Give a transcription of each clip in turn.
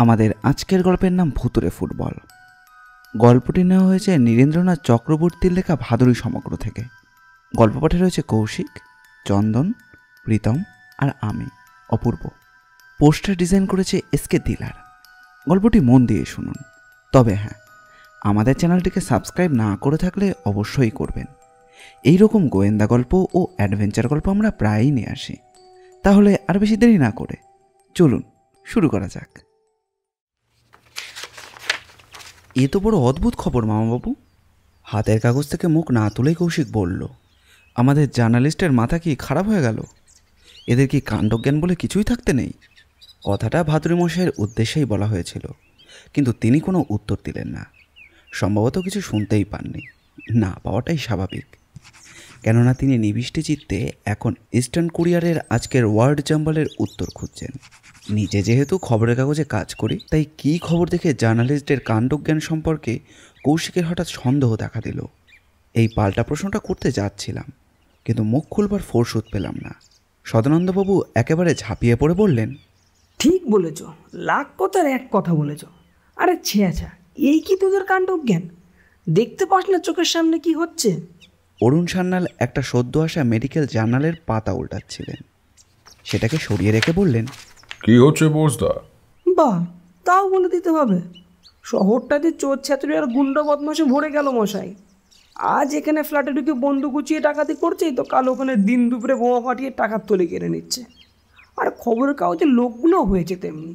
আমাদের আজকের গল্পের নাম ভুতুড়ে ফুটবল। গল্পটি নেওয়া হয়েছে নীরেন্দ্রনাথ চক্রবর্তীর লেখা ভাদুরী সমগ্র থেকে। গল্প পাঠে রয়েছে কৌশিক, চন্দন, প্রীতম আর আমি অপূর্ব। পোস্টার ডিজাইন করেছে এসকে দিলার। গল্পটি মন দিয়ে শুনুন। তবে হ্যাঁ, আমাদের চ্যানেলটিকে সাবস্ক্রাইব না করে থাকলে অবশ্যই করবেন। এই রকম গোয়েন্দা গল্প ও অ্যাডভেঞ্চার গল্প আমরা প্রায়ই নিয়ে আসি। তাহলে আর বেশি দেরি না করে চলুন শুরু করা যাক। এ তো বড় অদ্ভুত খবর মামাবাবু। হাতের কাগজ থেকে মুখ না তুলেই কৌশিক বলল, আমাদের জার্নালিস্টের মাথা কি খারাপ হয়ে গেল? এদের কি কাণ্ডজ্ঞান বলে কিছুই থাকতে নেই? কথাটা ভাদুরী মশাইয়ের উদ্দেশ্যেই বলা হয়েছিল, কিন্তু তিনি কোনো উত্তর দিলেন না। সম্ভবত কিছু শুনতেই পাননি, না পাওয়াটাই স্বাভাবিক। কেননা তিনি নিবিষ্ট চিত্তে এখন ইস্টার্ন কুরিয়ারের আজকের ওয়ার্ল্ড জাম্বলের উত্তর খুঁজছেন। নিজে যেহেতু খবরের কাগজে কাজ করি, তাই কী খবর দেখে জার্নালিস্টদের কাণ্ডজ্ঞান সম্পর্কে কৌশিকের হঠাৎ সন্দেহ দেখা দিল। এই পাল্টা প্রশ্নটা করতে যাচ্ছিলাম, কিন্তু মুখ খুলবার ফোর্সুত পেলাম না। সদানন্দবাবু একেবারে ঝাঁপিয়ে পড়ে বললেন, ঠিক বলেছ, লাখ কথার এক কথা বলেছ। আরে ছেঁচা, এই কি তোদের কাণ্ডজ্ঞান? দেখতে পাস না চোখের সামনে কি হচ্ছে? অরুণ সান্যাল একটা সদ্য আসা মেডিকেল জার্নালের পাতা উল্টাচ্ছিলেন। সেটাকে সরিয়ে রেখে বললেন, কি হচ্ছে বোসদা? বাহ, তাও বলে দিতে হবে। শহরটাতে চোর ছাত্রী আর গুন্ডা বদমাশে ভরে গেল মশাই। আজ এখানে ফ্ল্যাটে ঢুকে বন্দুক গুছিয়ে ডাকাতি করছেই তো কাল ওখানে দিন দুপুরে বোমা ফাটিয়ে টাকার তলে কেড়ে নিচ্ছে। আর খবরের কাগজের লোকগুলোও হয়েছে তেমনি।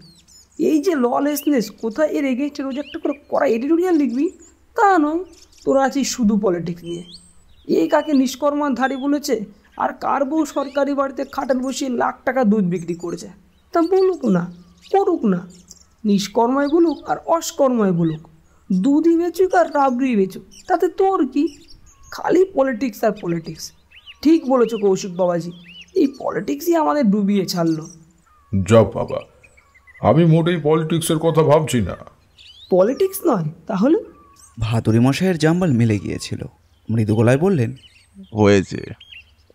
এই যে ললেসনেস, কোথায় এর এগেনস্টে রোজ একটা করে করা এডিটোরিয়াল লিখবি তা নয়, তোরা আছিস শুধু পলিটিক্স নিয়ে। এই কাকে নিষ্কর্মার ধারী বলেছে, আর কার বউ সরকারি বাড়িতে খাটাল বসিয়ে লাখ টাকা দুধ বিক্রি করেছে। তা বলুক না, করুক না, নিষ্কর্মায় বলুক আর অষ্কর্মায় বলুক, দুধই বেচুক আর রাবড়ি বেচুক, তাতে তোর কি? খালি পলিটিক্স আর পলিটিক্স। ঠিক বলেছো কৌশিক বাবাজি, এই পলিটিক্সই আমাদের ডুবিয়ে ছাড়লো। যাক বাবা, আমি মোটেই পলিটিক্সের কথা ভাবছি না। পলিটিক্স নয় তাহলে? ভাদুরী মশাইয়ের জাম্বল মিলে গিয়েছিল। মৃদু গলায় বললেন, হয়েছে,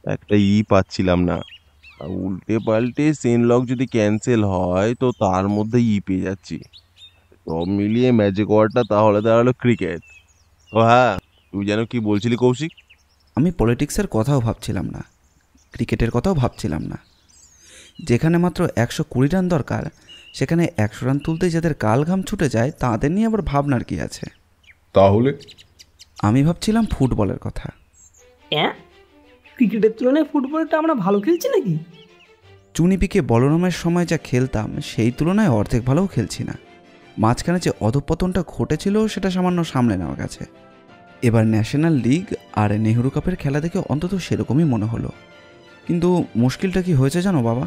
একটা পাচ্ছিলাম না। উল্টে পাল্টে সেন লক যদি ক্যান্সেল হয় তো তার মধ্যে পেয়ে যাচ্ছি। সব মিলিয়ে ম্যাজিক ওয়ার্ডটা তাহলে দাঁড়ালো ক্রিকেট। ও হ্যাঁ, তুই যেন কি বলছিলি কৌশিক? আমি পলিটিক্সের কথাও ভাবছিলাম না, ক্রিকেটের কথাও ভাবছিলাম না। যেখানে মাত্র 120 রান দরকার, সেখানে 100 রান তুলতেই যাদের কাল ঘাম ছুটে যায়, তাদের নিয়ে আবার ভাবনার কি আছে? তাহলে আমি ভাবছিলাম ফুটবলের কথা। হ্যাঁ, ক্রিকেটের তুলনায় ফুটবলটা আমরা ভালো খেলছি নাকি? চুনিপিকে বলরামের সময় যা খেলতাম, সেই তুলনায় অর্ধেক ভালোও খেলছি না। মাঝখানে যে অধঃপতনটা ঘটেছিল সেটা সামান্য সামলে নেওয়া গেছে। এবার ন্যাশনাল লিগ আর নেহরু কাপের খেলা দেখে অন্তত সেরকমই মনে হলো। কিন্তু মুশকিলটা কি হয়েছে জানো বাবা?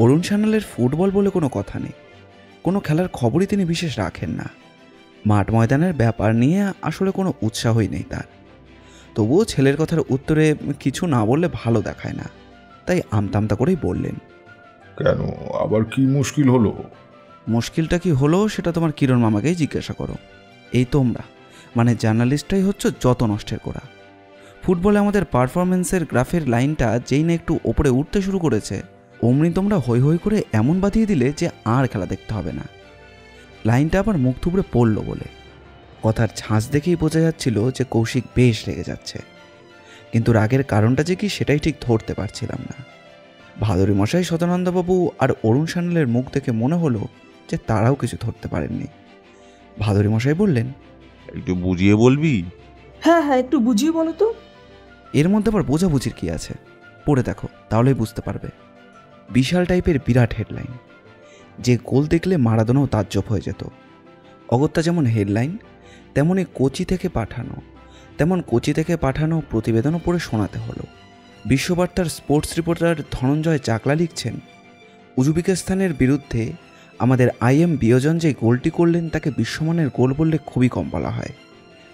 অরুণ সান্যালের ফুটবল বলে কোনো কথা নেই, কোনো খেলার খবরই তিনি বিশেষ রাখেন না। মাঠ ময়দানের ব্যাপার নিয়ে আসলে কোনো উৎসাহই নেই তার। তবুও ছেলের কথার উত্তরে কিছু না বললে ভালো দেখায় না, তাই আমতামতা করেই বললেন, কেন, আবার কি মুশকিল হলো? মুশকিলটা কি হলো সেটা তোমার কিরণ মামাকেই জিজ্ঞাসা করো। এই তোমরা মানে জার্নালিস্টটাই হচ্ছে যত নষ্টের গোড়া। ফুটবলে আমাদের পারফরমেন্সের গ্রাফের লাইনটা যেই না একটু ওপরে উঠতে শুরু করেছে, অমনি তোমরা হৈ হৈ করে এমন বাঁধিয়ে দিলে যে আর খেলা দেখতে হবে না। লাইনটা আবার মুখ থুবড়ে পড়ল বলে। কথার ঝাঁজ দেখেই বোঝা যাচ্ছিল যে কৌশিক বেশ রেগে যাচ্ছে, কিন্তু রাগের কারণটা যে কি সেটাই ঠিক ধরতে পারছিলাম না। ভাদুরী মশাই, সদানন্দবাবু আর অরুণ সান্যালের মুখ দেখে মনে হলো যে তারাও কিছু ধরতে পারেননি। ভাদুরী মশাই বললেন, একটু বুঝিয়ে বলবি? হ্যাঁ হ্যাঁ, একটু বুঝিয়ে বলো তো। এর মধ্যে আবার বোঝাবুঝির কি আছে? পড়ে দেখো, তাহলেই বুঝতে পারবে। বিশাল টাইপের বিরাট হেডলাইন, যে গোল দেখলে মারাদোনাও তাজ্জব হয়ে যেত। অগত্যা যেমন হেডলাইন, তেমন কোচি থেকে পাঠানো প্রতিবেদনও পড়ে শোনাতে হলো। বিশ্ববার্তার স্পোর্টস রিপোর্টার ধনঞ্জয় চাকলা লিখছেন, উজবেকিস্তানের বিরুদ্ধে আমাদের বিয়োজন যে গোলটি করলেন তাকে বিশ্বমানের গোল বললে খুবই কম বলা হয়,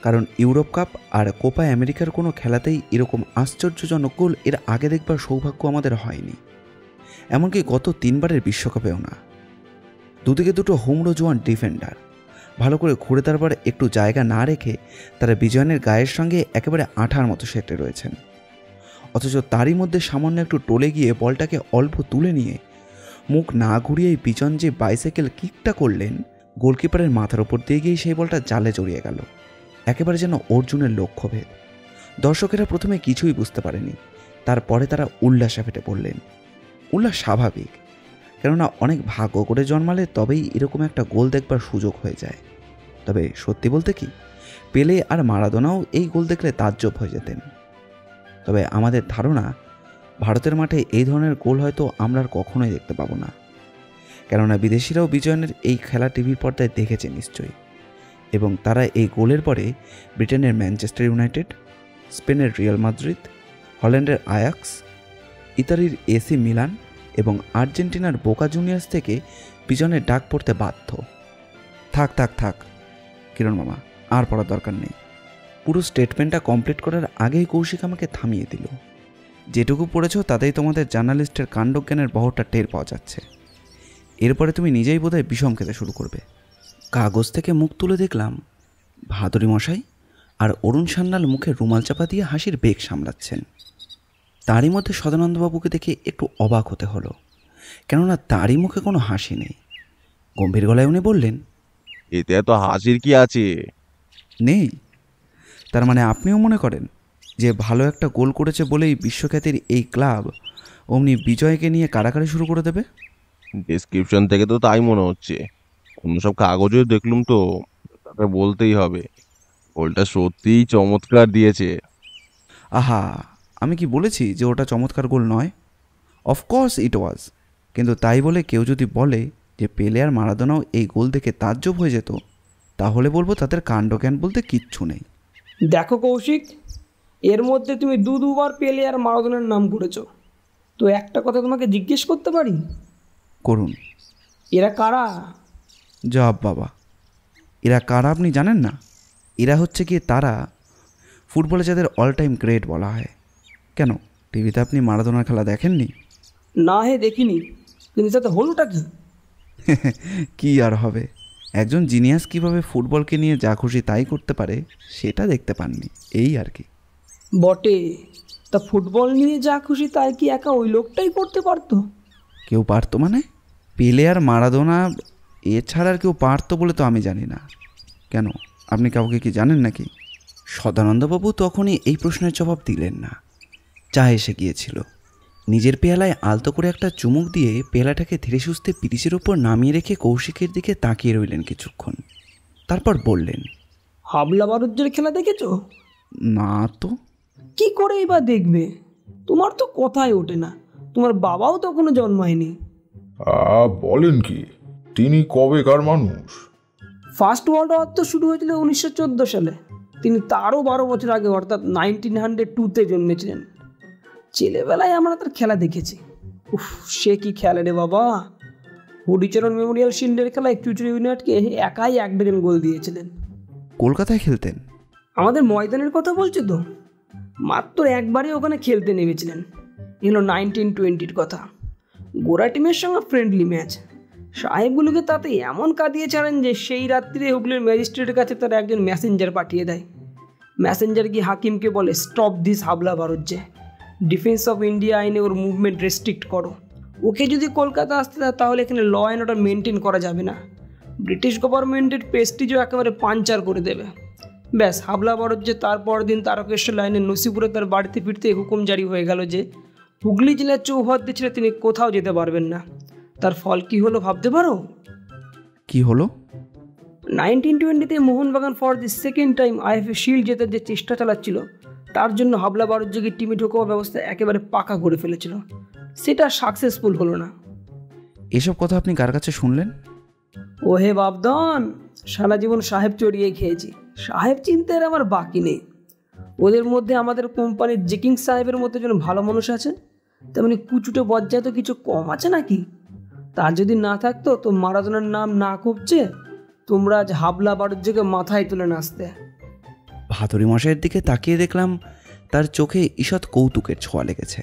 কারণ ইউরোপ কাপ আর কোপা আমেরিকার কোনো খেলাতেই এরকম আশ্চর্যজনক গোল এর আগে দেখবার সৌভাগ্য আমাদের হয়নি, এমনকি গত 3 বারের বিশ্বকাপেও না। দুদিকে দুটো হুমড়ো জোয়ান ডিফেন্ডার, ভালো করে ঘুরে দাঁড়াবার একটু জায়গা না রেখে তারা বিজয়নের গায়ের সঙ্গে একেবারে আঠার মতো সেটে রয়েছেন। অথচ তারই মধ্যে সামান্য একটু টলে গিয়ে বলটাকে অল্প তুলে নিয়ে মুখ না ঘুরিয়েই বিজন যে বাইসাইকেল কিকটা করলেন, গোলকিপারের মাথার উপর দিয়ে গিয়ে সেই বলটা জালে জড়িয়ে গেল। একেবারে যেন অর্জুনের লক্ষ্যভেদ। দর্শকেরা প্রথমে কিছুই বুঝতে পারেনি, তারপরে তারা উল্লাসে ফেটে পড়লেন। উল্লাস স্বাভাবিক, কেননা অনেক ভাগ্য করে জন্মালে তবেই এরকম একটা গোল দেখবার সুযোগ হয়ে যায়। তবে সত্যি বলতে কি, পেলে আর মারাদোনাও এই গোল দেখলে তাজ্জব হয়ে যেতেন। তবে আমাদের ধারণা, ভারতের মাঠে এই ধরনের গোল হয়তো আমরা আর কখনোই দেখতে পাবো না, কেননা বিদেশিরাও বিজয়নের এই খেলা টিভির পর্দায় দেখেছে নিশ্চয়ই, এবং তারা এই গোলের পরে ব্রিটেনের ম্যানচেস্টার ইউনাইটেড, স্পেনের রিয়াল মাদ্রিদ, হল্যান্ডের আয়াক্স, ইতালির এসি মিলান এবং আর্জেন্টিনার বোকা জুনিয়র্স থেকে বিজনের ডাক পড়তে বাধ্য। থাক থাক থাক কিরণ মামা, আর পড়ার দরকার নেই। পুরো স্টেটমেন্টটা কমপ্লিট করার আগেই কৌশিক আমাকে থামিয়ে দিল। যেটুকু পড়েছ তাতেই তোমাদের জার্নালিস্টের কাণ্ডজ্ঞানের বহরটা টের পাওয়া যাচ্ছে। এরপরে তুমি নিজেই বোধহয় বিষম খেতে শুরু করবে। কাগজ থেকে মুখ তুলে দেখলাম ভাদুরী মশাই আর অরুণ সান্যাল মুখে রুমাল চাপা দিয়ে হাসির বেগ সামলাচ্ছেন। তারই মধ্যে সদানন্দবাবুকে দেখে একটু অবাক হতে হলো, কেননা তারই মুখে কোনো হাসি নেই। গম্ভীর গলায় উনি বললেন, এতে এত হাসির কি আছে? নেই? তার মানে আপনিও মনে করেন যে ভালো একটা গোল করেছে বলেই বিশ্বখ্যাতির এই ক্লাব অমনি বিজয়কে নিয়ে কাড়াকাড়ি শুরু করে দেবে? ডেসক্রিপশন থেকে তো তাই মনে হচ্ছে। অন্য সব কাগজেও দেখলুম তো, তাকে বলতেই হবে গোলটা সত্যিই চমৎকার দিয়েছে। আহা, আমি কি বলেছি যে ওটা চমৎকার গোল নয়? অফকোর্স ইট ওয়াজ। কিন্তু তাই বলে কেউ যদি বলে যে পেলে আর মারাদোনাও এই গোল দেখে তাজ্জব হয়ে যেত, তাহলে বলবো তাদের কাণ্ডজ্ঞান বলতে কিচ্ছু নেই। দেখো কৌশিক, এর মধ্যে তুমি দুবার পেলে আর মারাদোনার নাম করেছ, তো একটা কথা তোমাকে জিজ্ঞেস করতে পারি? করুন। এরা কারা? জবাব বাবা, এরা কারা আপনি জানেন না? এরা হচ্ছে কি তারা ফুটবলে যাদের অল টাইম গ্রেট বলা হয়। কেন, টিভিতে আপনি মারাদোনার খেলা দেখেননি? না হে, দেখিনি। কিন্তু তাতে হলোটা কি? কি আর হবে, একজন জিনিয়াস কিভাবে ফুটবলকে নিয়ে যা খুশি তাই করতে পারে সেটা দেখতে পাননি, এই আর কি। বটে, তা ফুটবল নিয়ে যা খুশি তাই কি একা ওই লোকটাই করতে পারতো? কেউ পারতো মানে? পেলে আর মারাদোনা এছাড়া আর কেউ পারতো বলে তো আমি জানি না। কেন, আপনি কাউকে কি জানেন নাকি? সদানন্দবাবু তখনই এই প্রশ্নের জবাব দিলেন না। চা এসে গিয়েছিল। নিজের পেয়ালায় আলতো করে একটা চুমুক দিয়ে পেয়ালাটাকে ধীরে সুস্থে পিরিচের ওপর নামিয়ে রেখে কৌশিকের দিকে তাকিয়ে রইলেন কিছুক্ষণ। তারপর বললেন, হাবলা বারুজ্যের খেলা দেখেছো? না তো। কি করে এবার দেখবে? তোমার তো কথাই ওঠে না। তোমার বাবাও তখনও জন্মায়নি। বলেন কি, তিনি কবেকার মানুষ? ফার্স্ট ওয়ার্ল্ড ওয়ার তো শুরু হয়েছিল 1914 সালে। তিনি তারও 12 বছর আগে, অর্থাৎ 1902-তে জন্মেছিলেন। ছেলেবেলায় আমরা তার খেলা দেখেছি। উফ, সে কি খেলে রে বাবা! হরিচরণ মেমোরিয়াল শিল্ডের খেলায় চুচুড়ি ইউনাইটেডকে একাই 1 ডজন গোল দিয়েছিলেন। কলকাতায় খেলতেন? আমাদের ময়দানের কথা বলছো তো? মাত্র একবারই ওখানে খেলতে নেমেছিলেন। এগুলো 1920-র কথা। গোরা টিমের সঙ্গে ফ্রেন্ডলি ম্যাচ। সাহেবগুলোকে তাতে এমন কাঁদিয়ে ছাড়েন যে সেই রাত্রিরে হুগলির ম্যাজিস্ট্রেটের কাছে তারা একজন মেসেঞ্জার পাঠিয়ে দেয়। মেসেঞ্জার গিয়ে হাকিমকে বলে, stop this Habla Barujje, Defence of India আইনে ওর মুভমেন্ট রেস্ট্রিক্ট করো। ওকে যদি কলকাতা আসতে দেয় তাহলে এখানে ল অ্যান্ড অর্ডার মেনটেন করা যাবে না। ব্রিটিশ গভর্নমেন্টের প্রেস্টিজও একেবারে পাঞ্চার করে দেবে। ব্যাস, হাবলা বারুজ্জে তারপর দিন তারকেশ্বর লাইনের নসিপুরে তার বাড়িতে ফিরতে হুকুম জারি হয়ে গেল যে হুগলি জেলার চৌহদ্দি ছেড়ে তিনি কোথাও যেতে পারবেন না। তার ফল কি হলো ভাবতে পারো? কি হলো? 1920-তে Mohun Bagan for the second time IFA shield জেতার যে চেষ্টা চালাচ্ছিল, তার জন্য হাবলা বারুজ্জেকে টিমে ঢোকাবার ব্যবস্থা একেবারে পাকা করে ফেলেছিল। সেটা সাকসেসফুল হলো না। এসব কথা আপনি কার কাছে শুনলেন? ওহে বাবদন, সারা জীবন সাহেব চড়িয়ে খেয়েছি। সাহেব চিন্তার আমার বাকি নেই। ওদের মধ্যে আমাদের কোম্পানির জেকিং সাহেবের মধ্যে যেন ভালো মানুষ আছে, তেমনি কুচুটে বজ্জায় তো কিছু কম আছে নাকি? তার যদি না থাকতো তো মারাদোনার নাম না কপছে তোমরা আজ হাবলা বারুজ্জেকে মাথায় তুলে নাচতে। ভাদুরী মশাইয়ের দিকে তাকিয়ে দেখলাম তার চোখে ঈষৎ কৌতুকের ছোঁয়া লেগেছে,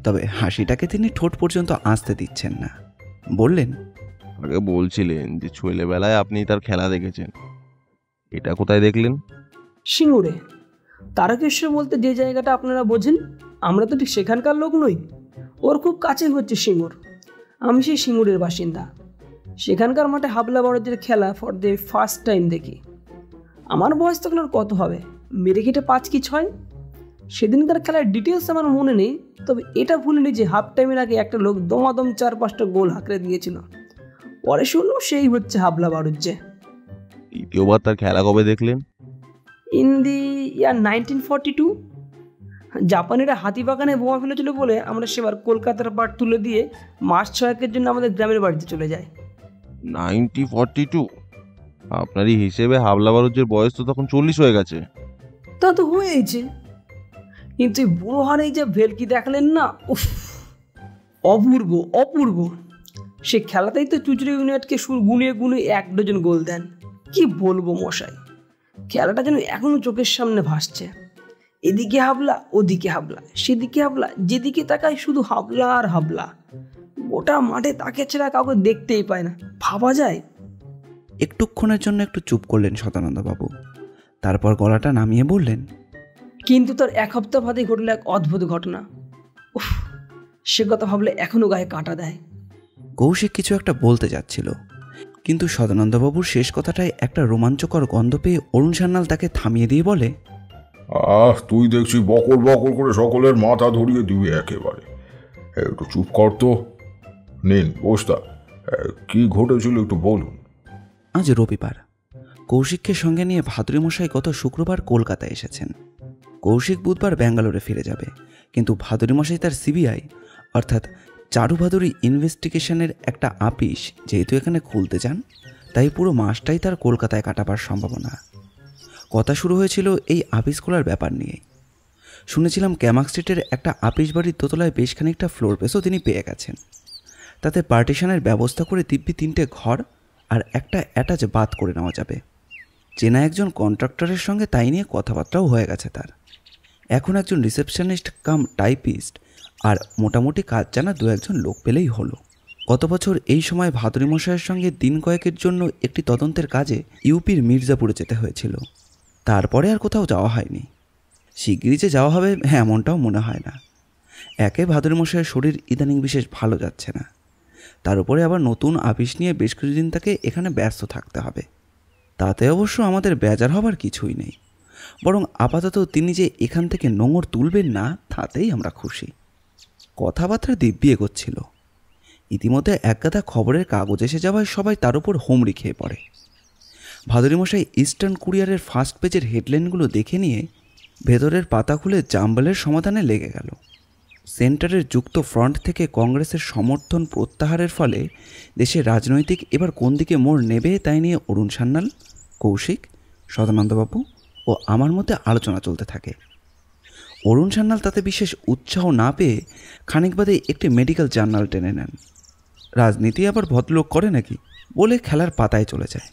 তবে হাসিটাকে তিনি ঠোঁট পর্যন্ত আসতে দিচ্ছেন না। বললেন, আগে বলছিলেন যে ছেলেবেলায় আপনি তার খেলা দেখেছেন, এটা কোথায় দেখলেন? সিঙ্গুরে। তারকেশ্বর বলতে যে জায়গাটা আপনারা বোঝেন, আমরা তো ঠিক সেখানকার লোক নই। ওর খুব কাছে হচ্ছে সিঙ্গুর। আমি সেই সিঙ্গুরের বাসিন্দা। সেখানকার মাঠে হাবলা বড়দের খেলা ফর দ্য ফার্স্ট টাইম দেখি। আমার বয়স তখন আর কত হবে, মেরে কেটে 5 কি 6। সেদিনকার খেলার ডিটেলস আমার মনে নেই, তবে এটা ভুলিনি যে হাফ টাইমের আগে একটা লোক দমাদম 4-5টা গোল হাঁকড়ে দিয়েছিল। পরে শুনলাম সেই হচ্ছে হাবলা বাড়ুজ্জে। দ্বিতীয়বার তার খেলা কবে দেখলেন? ইন দি ইয়ার 1942 জাপানিরা হাতিবাগানে বোমা ফেলেছিল বলে আমরা সেবার কলকাতার পাট তুলে দিয়ে মাস 6 জন্য আমাদের গ্রামের বাড়িতে চলে যাই। 1942? আপনারই হিসেবে হাবলা বারুজ্জের বয়স তো তখন 40 হয়ে গেছে। তা তো হয়েছে, কিন্তু এই বুড়ো হারে যে ভেলকি দেখালেন না, উফ, অপূর্ব অপূর্ব। সে খেলাতেই তো চুচড়ি ইউনিয়নকে সুর গুনিয়ে গুনিয়ে 1 ডজন গোল দেন। কি বলবো মশাই, খেলাটা যেন এখনো চোখের সামনে ভাসছে। এদিকে হাবলা, ওদিকে হাবলা, সেদিকে হাবলা, যেদিকে তাকায় শুধু হাবলা আর হাবলা। গোটা মাঠে তাকে ছাড়া কাউকে দেখতেই পায় না, ভাবা যায়? একটুক্ষণের জন্য একটু চুপ করলেন সদানন্দবাবু, তারপর গলাটা নামিয়ে বললেন, কিন্তু তার 1 সপ্তাহ বাদে ঘটল এক অদ্ভুত ঘটনা। উফ, সে কথা ভাবলে এখনো গায়ে কাঁটা দেয়। কৌশিক কিছু একটা বলতে যাচ্ছিল, কিন্তু সদানন্দবাবুর শেষ কথাটায় একটা রোমাঞ্চকর গন্ধ পেয়ে অরুণ সান্যাল তাকে থামিয়ে দিয়ে বলে, তুই দেখছি বকর বকর করে সকলের মাথা ধরিয়ে দিবি একেবারে। একটু চুপ কর তো। নিন বস্তা, কি ঘটেছিল একটু বলুন। আজ রবিবার। কৌশিককে সঙ্গে নিয়ে ভাদুরীমশাই গত শুক্রবার কলকাতায় এসেছেন। কৌশিক বুধবার ব্যাঙ্গালোরে ফিরে যাবে, কিন্তু ভাদুরীমশাই তার সিবিআই অর্থাৎ চারু ভাদুরী ইনভেস্টিগেশনের একটা আপিস যেহেতু এখানে খুলতে চান, তাই পুরো মাসটাই তার কলকাতায় কাটাবার সম্ভাবনা। কথা শুরু হয়েছিল এই আপিস খোলার ব্যাপার নিয়ে। শুনেছিলাম ক্যামাক স্ট্রিটের একটা আপিস বাড়ির দোতলায় বেশ খানিকটা ফ্লোর পেসও তিনি পেয়ে গেছেন। তাতে পার্টিশনের ব্যবস্থা করে দিব্যি 3টে ঘর আর একটা অ্যাটাচ বাথ করে নেওয়া যাবে। চেনা একজন কন্ট্রাক্টরের সঙ্গে তাই নিয়ে কথাবার্তাও হয়ে গেছে তার। এখন একজন রিসেপশনিস্ট কাম টাইপিস্ট আর মোটামুটি কাজ জানা 2-1 লোক পেলেই হলো। গত বছর এই সময় ভাদুরীমশাইয়ের সঙ্গে দিন কয়েকের জন্য একটি তদন্তের কাজে ইউপির মির্জাপুরে যেতে হয়েছিল। তারপরে আর কোথাও যাওয়া হয়নি। শিগগিরই যে যাওয়া হবে এমনটাও মনে হয় না। একে ভাদুরীমশাইয়ের শরীর ইদানিং বিশেষ ভালো যাচ্ছে না, তার উপরে আবার নতুন আপিস নিয়ে বেশ কিছুদিন তাকে এখানে ব্যস্ত থাকতে হবে। তাতে অবশ্য আমাদের বেজার হবার কিছুই নেই, বরং আপাতত তিনি যে এখান থেকে নোঙর তুলবেন না তাতেই আমরা খুশি। কথাবার্তা দিব্যি এগোচ্ছিল। ইতিমধ্যে একগাদা খবরের কাগজ এসে যাওয়ায় সবাই তার উপর হুমড়ি খেয়ে পড়ে। ভাদুরীমশাই ইস্টার্ন কুরিয়ারের ফার্স্ট পেজের হেডলাইনগুলো দেখে নিয়ে ভেতরের পাতা খুলে জাম্বলের সমাধানে লেগে গেল। সেন্টারের যুক্ত ফ্রন্ট থেকে কংগ্রেসের সমর্থন প্রত্যাহারের ফলে দেশের রাজনৈতিক এবার কোন দিকে মোড় নেবে তাই নিয়ে অরুণ সান্যাল, কৌশিক, সদানন্দবাবু ও আমার মধ্যে আলোচনা চলতে থাকে। অরুণ সান্যাল তাতে বিশেষ উৎসাহ না পেয়ে খানিক বাদে একটি মেডিকেল জার্নাল টেনে নেন। রাজনীতি আবার ভদ্রলোক করে নাকি বলে খেলার পাতায় চলে যায়।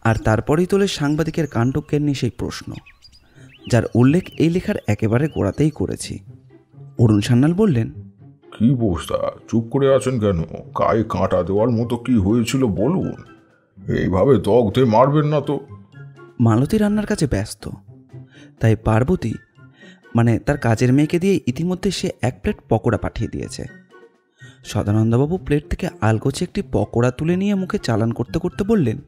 আর তারপরেই তোলে সাংবাদিকের কাণ্ডজ্ঞান নিয়ে সেই প্রশ্ন, যার উল্লেখ এই লেখার একেবারে গোড়াতেই করেছি। অরুণ সান্যাল বললেন, কি বস্তা, চুপ করে আছেন কেন? গায়ে কাঁটা দেওয়ার মতো কি হয়েছিল বলুন। এইভাবে দগ্ধে মারবেন না তো। মালতী রান্নার কাছে ব্যস্ত, তাই পার্বতী মানে তার কাজের মেয়েকে দিয়ে ইতিমধ্যে সে 1 প্লেট পকোড়া পাঠিয়ে দিয়েছে। সদানন্দবাবু প্লেট থেকে আলগোছে একটি পকোড়া তুলে নিয়ে মুখে চালান করতে করতে বললেন,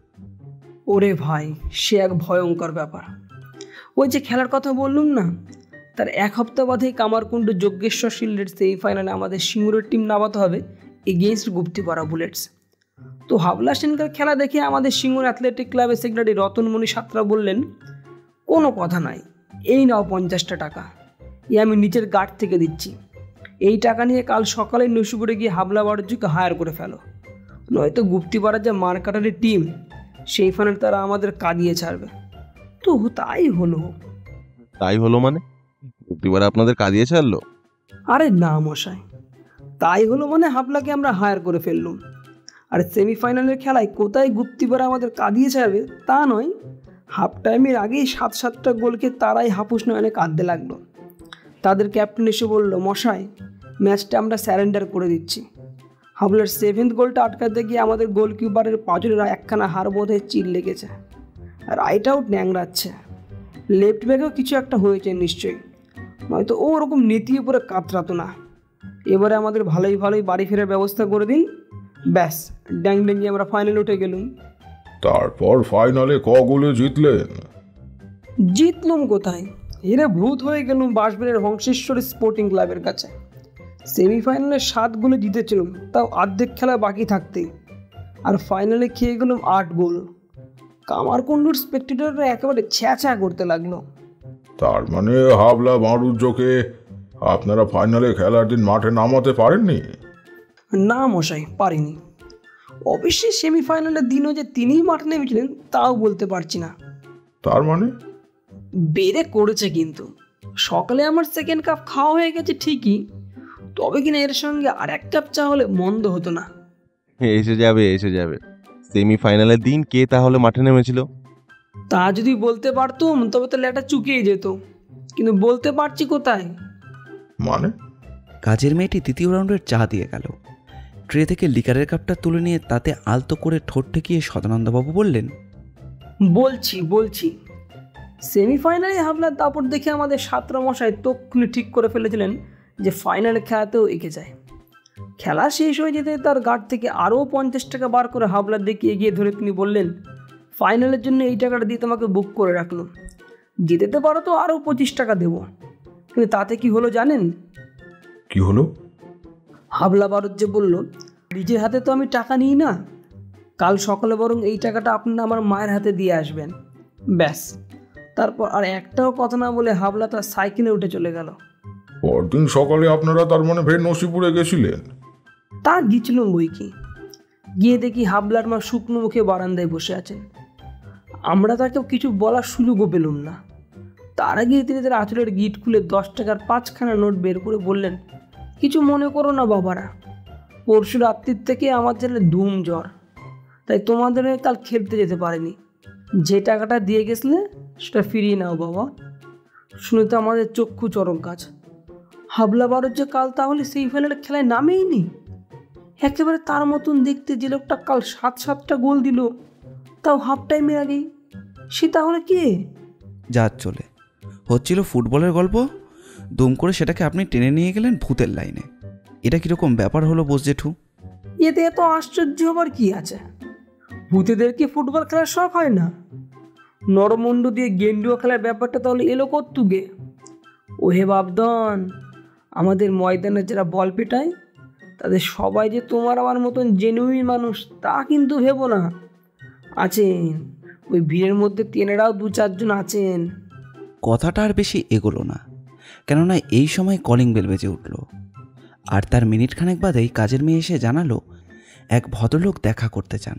ওরে ভাই, সে এক ভয়ঙ্কর ব্যাপার। ওই যে খেলার কথা বললুম না, তার 1 সপ্তাহ বাদেই কামারকুণ্ড যজ্ঞেশ্বর শিল্ডের সেমিফাইনালে আমাদের সিঙ্গুরের টিম নামাতে হবে এগেইনস্ট গুপ্তিপাড়া বুলেটস। তো হাবলা সেনকার খেলা দেখে আমাদের সিঙ্গুর অ্যাথলেটিক ক্লাবের সেক্রেটারি রতনমণি সাঁতরা বললেন, কোনো কথা নাই, এই নাও 50টা টাকা, এই আমি নিচের গার্ড থেকে দিচ্ছি। এই টাকা নিয়ে কাল সকালে নসিপুরে গিয়ে হাবলা বাড়ুজ্জুকে হায়ার করে ফেলো, নয়তো গুপ্তিপাড়ার যে মার্কাটারি টিম সেই ফাইনাল তারা আমাদের কাঁদিয়ে ছাড়বে। তো তাই হলো। তাই হলো মানে? প্রতিবার আপনাদের কাঁদিয়ে ছাড়লো? আরে না মশাই, তাই হলো মানে হাবলাকে আমরা হায়ার করে ফেললুম। আর সেমিফাইনালের খেলায় কোথায় গুপ্তিপাড়া আমাদের কাঁদিয়ে ছাড়বে তা নয়, হাফ টাইমের আগেই 7-7টা গোলকে তারাই হাপুস নয়নে কাঁদতে লাগলো। তাদের ক্যাপ্টেন এসে বলল, মশাই ম্যাচটা আমরা স্যারেন্ডার করে দিচ্ছি। হাবলার 7th গোলটা আটকাতে গিয়ে আমাদের গোলকিপারের পাঁজরের একখানা হাড় বোধহয় চির লেগেছে, রাইট আউট ন্যাংড়াচ্ছে। লেফট ব্যাকেও কিছু একটা হয়েছে নিশ্চয়ই, নয়তো ও ওরকম নেতিয়ে পরে কাতরাতো না। এবারে আমাদের ভালোই ভালোই বাড়ি ফেরার ব্যবস্থা করে দিন, ব্যাস ড্যাং ড্যাঙ্গি আমরা ফাইনাল উঠে গেলুম। তারপর ফাইনালে ক গোলে জিতলেন? জিতলুম কোথায়, হেরে ভূত হয়ে গেলুম বাঁশবেড়ের হংসেশ্বরী স্পোর্টিং ক্লাবের কাছে। সেমিফাইনালে 7 গোলে জিতেছিলাম, তাও অর্ধেক খেলা বাকি থাকতেই। আর ফাইনালে খেয়ে গেলাম 8 গোল। কামারকুণ্ডুর স্পেক্টেটররা একেবারে ছ্যাঁচা করতে লাগলো। তার মানে হাবলা মারুজ্জোকে আপনারা ফাইনালে খেলার দিন মাঠে নামাতে পারেননি? না মশাই, পারিনি। অবশ্যই সেমিফাইনালের দিনও যে তিনিই মাঠে নেমেছিলেন তাও বলতে পারছি না। তার মানে বেড়ে করেছে, কিন্তু সকালে আমার সেকেন্ড কাপ খাওয়া হয়ে গেছে ঠিকই, তবে কিনা এর সঙ্গে আর 1 কাপ চা হলে মন্দ হতো না। এসে যাবে। সেমিফাইনালের দিন কে তাহলে মাঠে নেমেছিল? তা যদি বলতে পারতুম তবে তো লেটা চুকিয়ে যেত, কিন্তু বলতে পারছি কোথায়। মানে কাজের মেয়েটি দ্বিতীয় রাউন্ডের চা দিয়ে গেল। ট্রে থেকে লিকারের কাপটা তুলে নিয়ে তাতে আলতো করে ঠোঁট ঠেকিয়ে সদানন্দবাবু বললেন, বলছি সেমিফাইনালে হাবলার দাপট দেখে আমাদের ছাত্রমশাই তক্ষুনি ঠিক করে ফেলেছিলেন যে ফাইনালে খেলাতেও এগিয়ে যায়। খেলা শেষ হয়ে যেতে তার গার্ড থেকে আরও 50 টাকা বার করে হাবলার দিকে এগিয়ে ধরে তিনি বললেন, ফাইনালের জন্য এই টাকাটা দিয়ে তোমাকে বুক করে রাখলাম, জিতেতে পারো তো আরও 25 টাকা দেবো। কিন্তু তাতে কি হলো জানেন? কি হলো? হাবলা বারুজ্জে বলল, নিজের হাতে তো আমি টাকা নিই না, কাল সকালে বরং এই টাকাটা আপনারা আমার মায়ের হাতে দিয়ে আসবেন। ব্যাস, তারপর আর একটাও কথা না বলে হাবলা তার সাইকেলে উঠে চলে গেল। পরদিন সকালে আপনারা তার মানে ফের নসিপুরে গেছিলেন? তা গিয়েছিলাম বই কি, গিয়ে দেখি হাবলার মা শুকনো মুখে বারান্দায় বসে আছেন। আমরা তাকেও কিছু বলার সুযোগও পেলুম না। তার আগে তিনি তার আঁচলের গিট খুলে 10 টাকার 5খানা নোট বের করে বললেন, কিছু মনে করো না বাবারা, পরশু রাত্রির থেকে আমার ছেলে ধুম জ্বর, তাই তোমাদের হয়ে কাল খেলতে যেতে পারেনি। যে টাকাটা দিয়ে গেছিলে সেটা ফিরিয়ে নাও বাবা। শুনে তো আমাদের চক্ষু চরম কাজ। হাবলা বারুজ্জে কাল তাহলে সেই ফাইনালের খেলায় নামেই নি। একেবারে তার মতন দেখতে যে লোকটা কাল 7-7টা গোল দিল, তাও হাফ টাইমের আগেই, সে তাহলে কে? যা চলে হচ্ছিল ফুটবলের গল্প, দুম করে সেটাকে আপনি টেনে নিয়ে গেলেন ভূতের লাইনে। এটা কীরকম ব্যাপার হলো বোস জেঠু? এতে এত আশ্চর্য হবার কি আছে? ভূতেদের কি ফুটবল খেলার শখ হয় না? নরমুন্ডু দিয়ে গেন্ডুয়া খেলার ব্যাপারটা তাহলে এলো কত্তুগে? ওহে বাবদন, আমাদের ময়দানে যারা বল পেটায় তাদের সবাই যে তোমার আমার মতন জেনুইন মানুষ তা কিন্তু ভেবো না। আছেন, ওই ভিড়ের মধ্যে তেনারাও 2-4 জন আছেন। কথাটা আর বেশি এগোলো না, কেননা এই সময় কলিং বেল বেজে উঠল। আর তার মিনিট খানেক বাদেই কাজের মেয়ে এসে জানালো এক ভদ্রলোক দেখা করতে চান।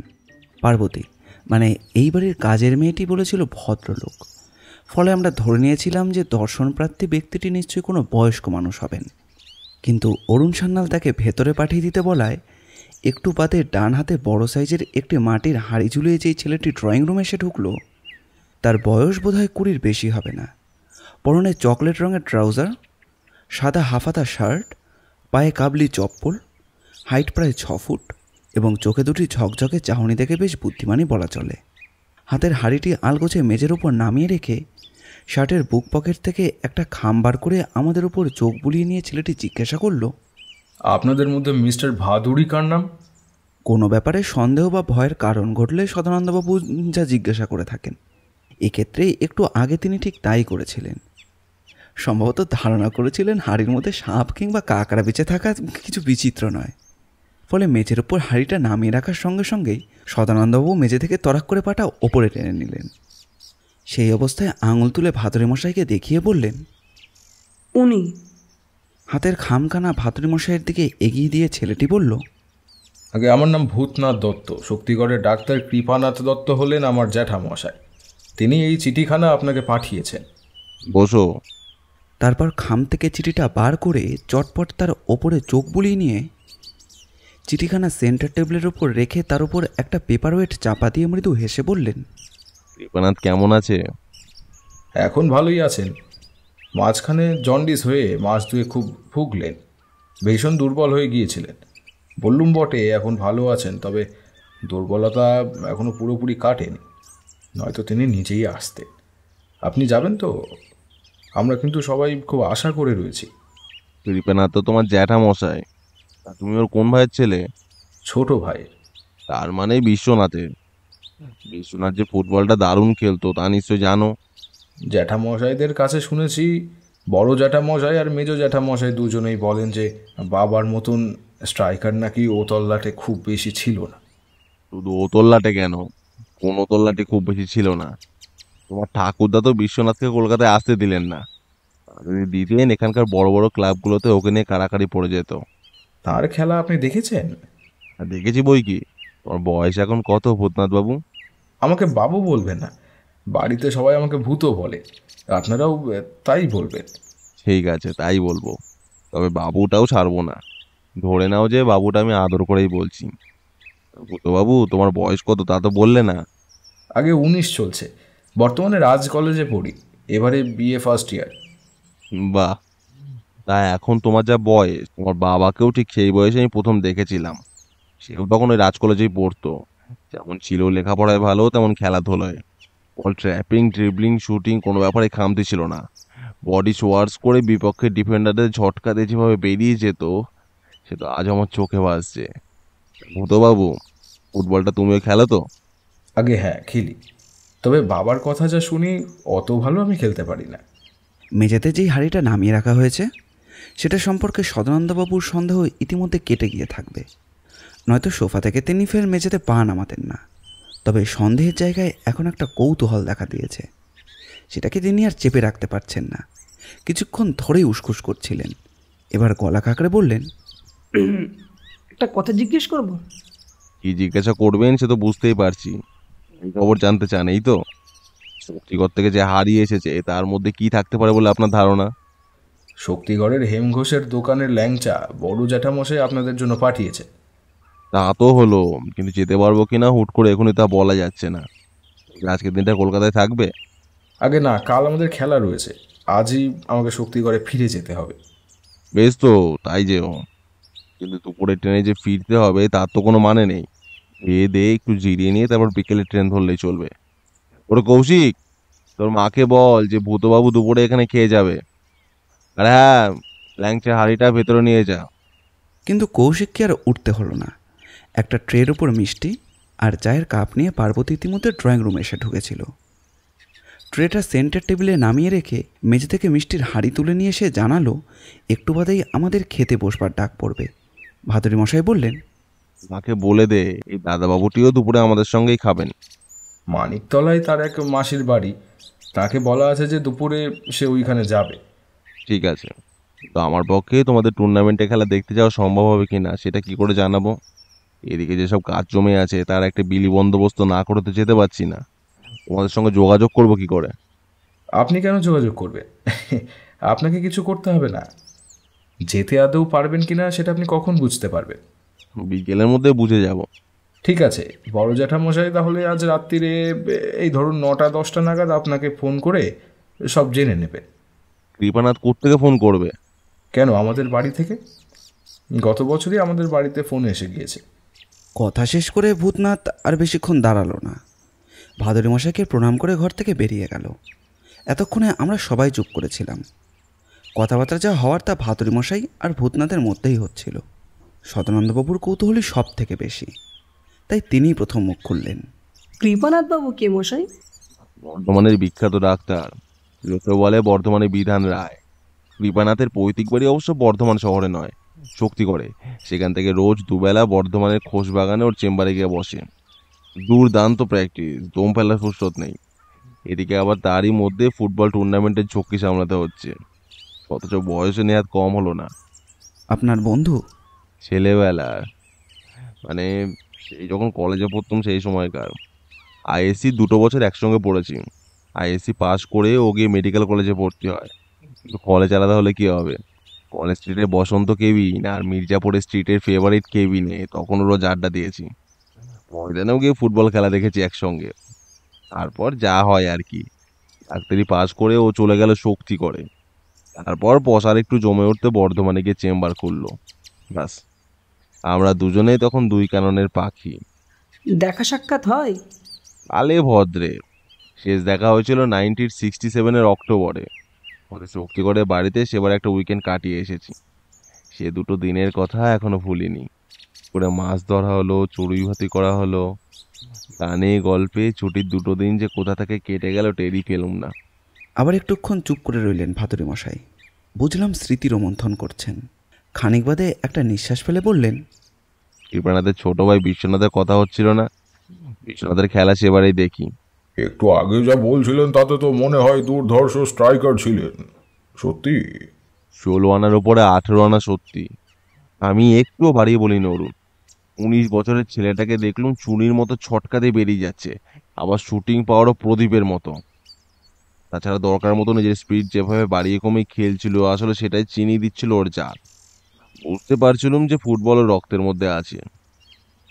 পার্বতী মানে এই বাড়ির কাজের মেয়েটি বলেছিল ভদ্রলোক, ফলে আমরা ধরে নিয়েছিলাম যে দর্শনপ্রার্থী ব্যক্তিটি নিশ্চয়ই কোনো বয়স্ক মানুষ হবেন। কিন্তু অরুণ সান্যাল তাকে ভেতরে পাঠিয়ে দিতে বলায় একটু বাদে ডান হাতে বড় সাইজের একটি মাটির হাঁড়ি ঝুলিয়ে যেই ছেলেটি ড্রয়িং রুমে এসে ঢুকলো, তার বয়স বোধহয় 20-র বেশি হবে না। পরনে চকলেট রঙের ট্রাউজার, সাদা হাফাতা শার্ট, পায়ে কাবলি চপ্পল, হাইট প্রায় 6 ফুট এবং চোখে দুটি ঝকঝকে চাহনি দেখে বেশ বুদ্ধিমানই বলা চলে। হাতের হাঁড়িটি আলগোছে মেজের উপর নামিয়ে রেখে শার্টের বুক পকেট থেকে একটা খাম বার করে আমাদের উপর চোখ বুলিয়ে নিয়ে ছেলেটি জিজ্ঞাসা করলো, আপনাদের মধ্যে মিস্টার ভাদুড়ি কার নাম? কোনো ব্যাপারে সন্দেহ বা ভয়ের কারণ ঘটলে সদানন্দবাবু যা জিজ্ঞাসা করে থাকেন। এক্ষেত্রে একটু আগে তিনি ঠিক তাই করেছিলেন। সম্ভবত ধারণা করেছিলেন হাঁড়ির মধ্যে সাপ কিংবা কাকড়া বেঁচে থাকা কিছু বিচিত্র নয়। ফলে মেঝের ওপর হাঁড়িটা নামিয়ে রাখার সঙ্গে সঙ্গেই সদানন্দবাবু মেঝে থেকে তরাক করে পাটা ওপরে টেনে নিলেন। সেই অবস্থায় আঙুল তুলে ভাদুরী মশাইকে দেখিয়ে বললেন, উনি। হাতের খামখানা ভাতুরি মশাইয়ের দিকে এগিয়ে দিয়ে ছেলেটি বলল, আগে আমার নাম ভূতনাথ দত্ত। শক্তিগড়ের ডাক্তার কৃপানাথ দত্ত হলেন আমার জ্যাঠামশাই। তিনি এই চিঠিখানা আপনাকে পাঠিয়েছেন। বসো। তারপর খাম থেকে চিঠিটা বার করে চটপট তার ওপরে চোখ বুলিয়ে নিয়ে চিঠিখানা সেন্টার টেবিলের ওপর রেখে তার উপর একটা পেপার ওয়েট চাপা দিয়ে মৃদু হেসে বললেন, কৃপানাথ কেমন আছে? এখন ভালোই আছেন। মাঝখানে জন্ডিস হয়ে মাস 2 খুব ভুগলেন, ভীষণ দুর্বল হয়ে গিয়েছিলেন। বললুম বটে এখন ভালো আছেন, তবে দুর্বলতা এখনও পুরোপুরি কাটেনি, নয়তো তিনি নিজেই আসতেন। আপনি যাবেন তো? আমরা কিন্তু সবাই খুব আশা করে রয়েছি। কৃপানাথ তো তোমার জ্যাঠামশাই, তুমি ওর কোন ভাইয়ের ছেলে? ছোট ভাইয়ের। তার মানে বিশ্বনাথের। বিশ্বনাথ যে ফুটবলটা দারুণ খেলতো তা নিশ্চয় জানো। জ্যাঠামশাইদের কাছে শুনেছি বড় জ্যাঠামশাই আর মেজো জ্যাঠামশাই দুজনেই বলেন যে বাবার মতন স্ট্রাইকার নাকি ও তল্লাটে খুব বেশি ছিল না। শুধু ও তল্লাটে কেন, কোনো তল্লাটে খুব বেশি ছিল না। তোমার ঠাকুরদা তো বিশ্বনাথকে কলকাতায় আসতে দিলেন না। আর যদি দিতেন এখানকার বড় বড় ক্লাবগুলোতে ওকে নিয়ে কাড়াকাড়ি পড়ে যেত। তার খেলা আপনি দেখেছেন? আর দেখেছি বই কি। তোমার বয়স এখন কত ভূতনাথ বাবু? আমাকে বাবু বলবেন না, বাড়িতে সবাই আমাকে ভূত বলে, আপনারাও তাই বলবেন। ঠিক আছে তাই বলবো, তবে বাবুটাও ছাড়বো না। ধরে নাও যে বাবুটা আমি আদর করেই বলছি। ভূত বাবু তোমার বয়স কত তা তো বললে না। আগে 19 চলছে, বর্তমানে রাজ কলেজে পড়ি, এবারে বিএ ফার্স্ট ইয়ার। বাহ, তা এখন তোমার যা বয়স, তোমার বাবাকেও ঠিক সেই বয়সে আমি প্রথম দেখেছিলাম। সেও তখন ওই রাজ কলেজেই পড়তো। যেমন ছিল লেখাপড়ায় ভালো, তেমন খেলাধুলায় বল ট্র্যাপিং ড্রিবলিং শুটিং কোনো ব্যাপারে খামতি ছিল না। বডি সোয়ার্স করে বিপক্ষের ডিফেন্ডারদের ঝটকা দিয়ে যেভাবে বেরিয়ে যেত, সে তো আজ আমার চোখে ভাসছে। ভূতবাবু, ফুটবলটা তুমিও খেলো তো? আগে হ্যাঁ খেলি, তবে বাবার কথা যা শুনি অত ভালো আমি খেলতে পারি না। মেঝেতে যেই হাঁড়িটা নামিয়ে রাখা হয়েছে সেটা সম্পর্কে সদানন্দবাবুর সন্দেহ ইতিমধ্যে কেটে গিয়ে থাকবে, নয়তো সোফা থেকে তিনি ফের মেঝেতে পা নামাতেন না। তবে সন্দেহের জায়গায় এখন একটা কৌতূহল দেখা দিয়েছে, সেটাকে তিনি আর চেপে রাখতে পারছেন না। কিছুক্ষণ ধরেই উসখুস করছিলেন, এবার গলা কাঁকড়ে বললেন, একটা কথা জিজ্ঞেস করব? কি জিজ্ঞাসা করবেন সে তো বুঝতেই পারছি। এই খবর জানতে চান এই তো? শক্তিগড় থেকে যে হারিয়ে এসেছে তার মধ্যে কি থাকতে পারে বলে আপনার ধারণা? শক্তিগড়ের হেম ঘোষের দোকানের ল্যাংচা বড় জ্যাঠামশাই আপনাদের জন্য পাঠিয়েছে। তা তো হলো, কিন্তু যেতে পারবো কিনা হুট করে এখনই তা বলা যাচ্ছে না। আজকের দিনটা কলকাতায় থাকবে? আগে না, কাল আমাদের খেলা রয়েছে, আজই আমাকে শক্তিগড়ে ফিরে যেতে হবে। বেশ তো, তাই যেও। কিন্তু দুপুরের ট্রেনে যে ফিরতে হবে তার তো কোনো মানে নেই। খেয়ে দিয়ে একটু জিরিয়ে নিয়ে তারপর বিকেলে ট্রেন ধরলেই চলবে। ওরে কৌশিক, তোর মাকে বল যে ভূতবাবু দুপুরে এখানে খেয়ে যাবে। আর হ্যাঁ, ল্যাংচা হাঁড়িটা ভেতরে নিয়ে যা। কিন্তু কৌশিককে আর উঠতে হলো না। একটা ট্রের উপর মিষ্টি আর চায়ের কাপ নিয়ে পার্বতী ইতিমধ্যে ড্রয়িং রুমে এসে ঢুকেছিল। ট্রেটা সেন্টার টেবিলে নামিয়ে রেখে মেঝে থেকে মিষ্টির হাঁড়ি তুলে নিয়ে এসে জানালো, একটু বাদেই আমাদের খেতে বসবার ডাক পড়বে। ভাদুরী মশাই বললেন, মাকে বলে দে এই দাদাবাবুটিও দুপুরে আমাদের সঙ্গেই খাবেন। মানিকতলায় তার এক মাসির বাড়ি, তাকে বলা আছে যে দুপুরে সে ওইখানে যাবে। ঠিক আছে, তো আমার পক্ষে তোমাদের টুর্নামেন্টে খেলা দেখতে যাওয়া সম্ভব হবে কি না সেটা কি করে জানাবো? এদিকে যেসব কাজ জমে আছে তার একটা বিলি বন্দোবস্ত না করে তো যেতে পারছি না। তোমাদের সঙ্গে যোগাযোগ করব কি করে? আপনি কেন যোগাযোগ করবেন? আপনাকে কিছু করতে হবে না। যেতে আদৌ পারবেন কিনা সেটা আপনি কখন বুঝতে পারবেন? বিকেলের মধ্যে বুঝে যাব। ঠিক আছে, বড় জ্যাঠামশাই তাহলে আজ রাত্রিরে এই ধরুন 9টা-10টা নাগাদ আপনাকে ফোন করে সব জেনে নেবে। কৃপানাথ কোত্থেকে ফোন করবে? কেন, আমাদের বাড়ি থেকে। গত বছরই আমাদের বাড়িতে ফোন এসে গিয়েছে। কথা শেষ করে ভূতনাথ আর বেশিক্ষণ দাঁড়ালো না, ভাদুরী মশাইকে প্রণাম করে ঘর থেকে বেরিয়ে গেল। এতক্ষণে আমরা সবাই চুপ করেছিলাম। কথাবার্তা যা হওয়ার তা ভাদুরী মশাই আর ভূতনাথের মধ্যেই হচ্ছিল। সদানন্দবাবুর কৌতূহলী সব থেকে বেশি, তাই তিনিই প্রথম মুখ খুললেন। কৃপানাথ বাবু কে মশাই? বর্ধমানের বিখ্যাত ডাক্তার, লোকে বলে বর্ধমানে বিধান রায়। কৃপানাথের পৈতৃক বাড়ি অবশ্য বর্ধমান শহরে নয়, শক্তিগড়ে। সেখান থেকে রোজ দুবেলা বর্ধমানের খোশবাগানে ওর চেম্বারে গিয়ে বসে। দুর্দান্ত প্র্যাকটিস, দম ফেলার ফুরসত নেই। এদিকে আবার তারই মধ্যে ফুটবল টুর্নামেন্টের ঝক্কি সামলাতে হচ্ছে, অথচ বয়সে নেহাত কম হলো না। আপনার বন্ধু? ছেলেবেলার, মানে সেই যখন কলেজে পড়তাম সেই সময়কার। আইএসসি 2 বছর একসঙ্গে পড়েছি। আইএসসি পাস করে ও গিয়ে মেডিকেল কলেজে ভর্তি হয়। কিন্তু কলেজ আলাদা হলে কি হবে? কলেজ স্ট্রিটে বসন্ত কেবিন আর মির্জাপুরের স্ট্রিটের ফেভারিট কেবিনে তখন রোজ আড্ডা দিয়েছি। ময়দানেও গিয়ে ফুটবল খেলা দেখেছি একসঙ্গে। তারপর যা হয় আর কি, ডাক্তারি পাস করে ও চলে গেল শক্তি করে। তারপর পসার একটু জমে উঠতে বর্ধমানে গিয়ে চেম্বার খুললো। ব্যাস, আমরা দুজনেই তখন দুই কাননের পাখি। দেখা সাক্ষাৎ হয়? কালে ভদ্রে। শেষ দেখা হয়েছিল 1967 অক্টোবরে। ওদের শক্তিগড়ের বাড়িতে সেবার একটা উইকেন্ড কাটিয়ে এসেছি। সে দুটো দিনের কথা এখনো ভুলিনি। করে মাছ ধরা হলো, চড়ুই ভাতি করা হলো, গানে গল্পে ছুটির 2 দিন যে কোথা থেকে কেটে গেল টেরই পেলুম না। আবার একটুক্ষণ চুপ করে রইলেন ভাতুরি মশাই। বুঝলাম স্মৃতি রোমন্থন করছেন। খানিক বাদে একটা নিঃশ্বাস ফেলে বললেন, কৃপানাথের ছোট ভাই বিশ্বনাথের কথা হচ্ছিল না? বিশ্বনাথের খেলা সেবারেই দেখি। একটু আগে যা বলছিলেন তাতে তো মনে হয় দুর্ধর্ষ স্ট্রাইকার ছিলেন। সত্যি? 16 আনার উপরে 18 আনা সত্যি। আমি একটুও বাড়িয়ে বলিনি অরুণ। 19 বছরের ছেলেটাকে দেখলুম চুনির মতো ছটকা দিয়ে বেরিয়ে যাচ্ছে, আবার শুটিং পাওয়ারও প্রদীপের মতো। তাছাড়া দরকার মতো নিজের স্পিড যেভাবে বাড়িয়ে কমিয়ে খেলছিল, আসলে সেটাই চিনিয়ে দিচ্ছিল ওর জাত। বুঝতে পারছিলাম যে ফুটবলের রক্তের মধ্যে আছে।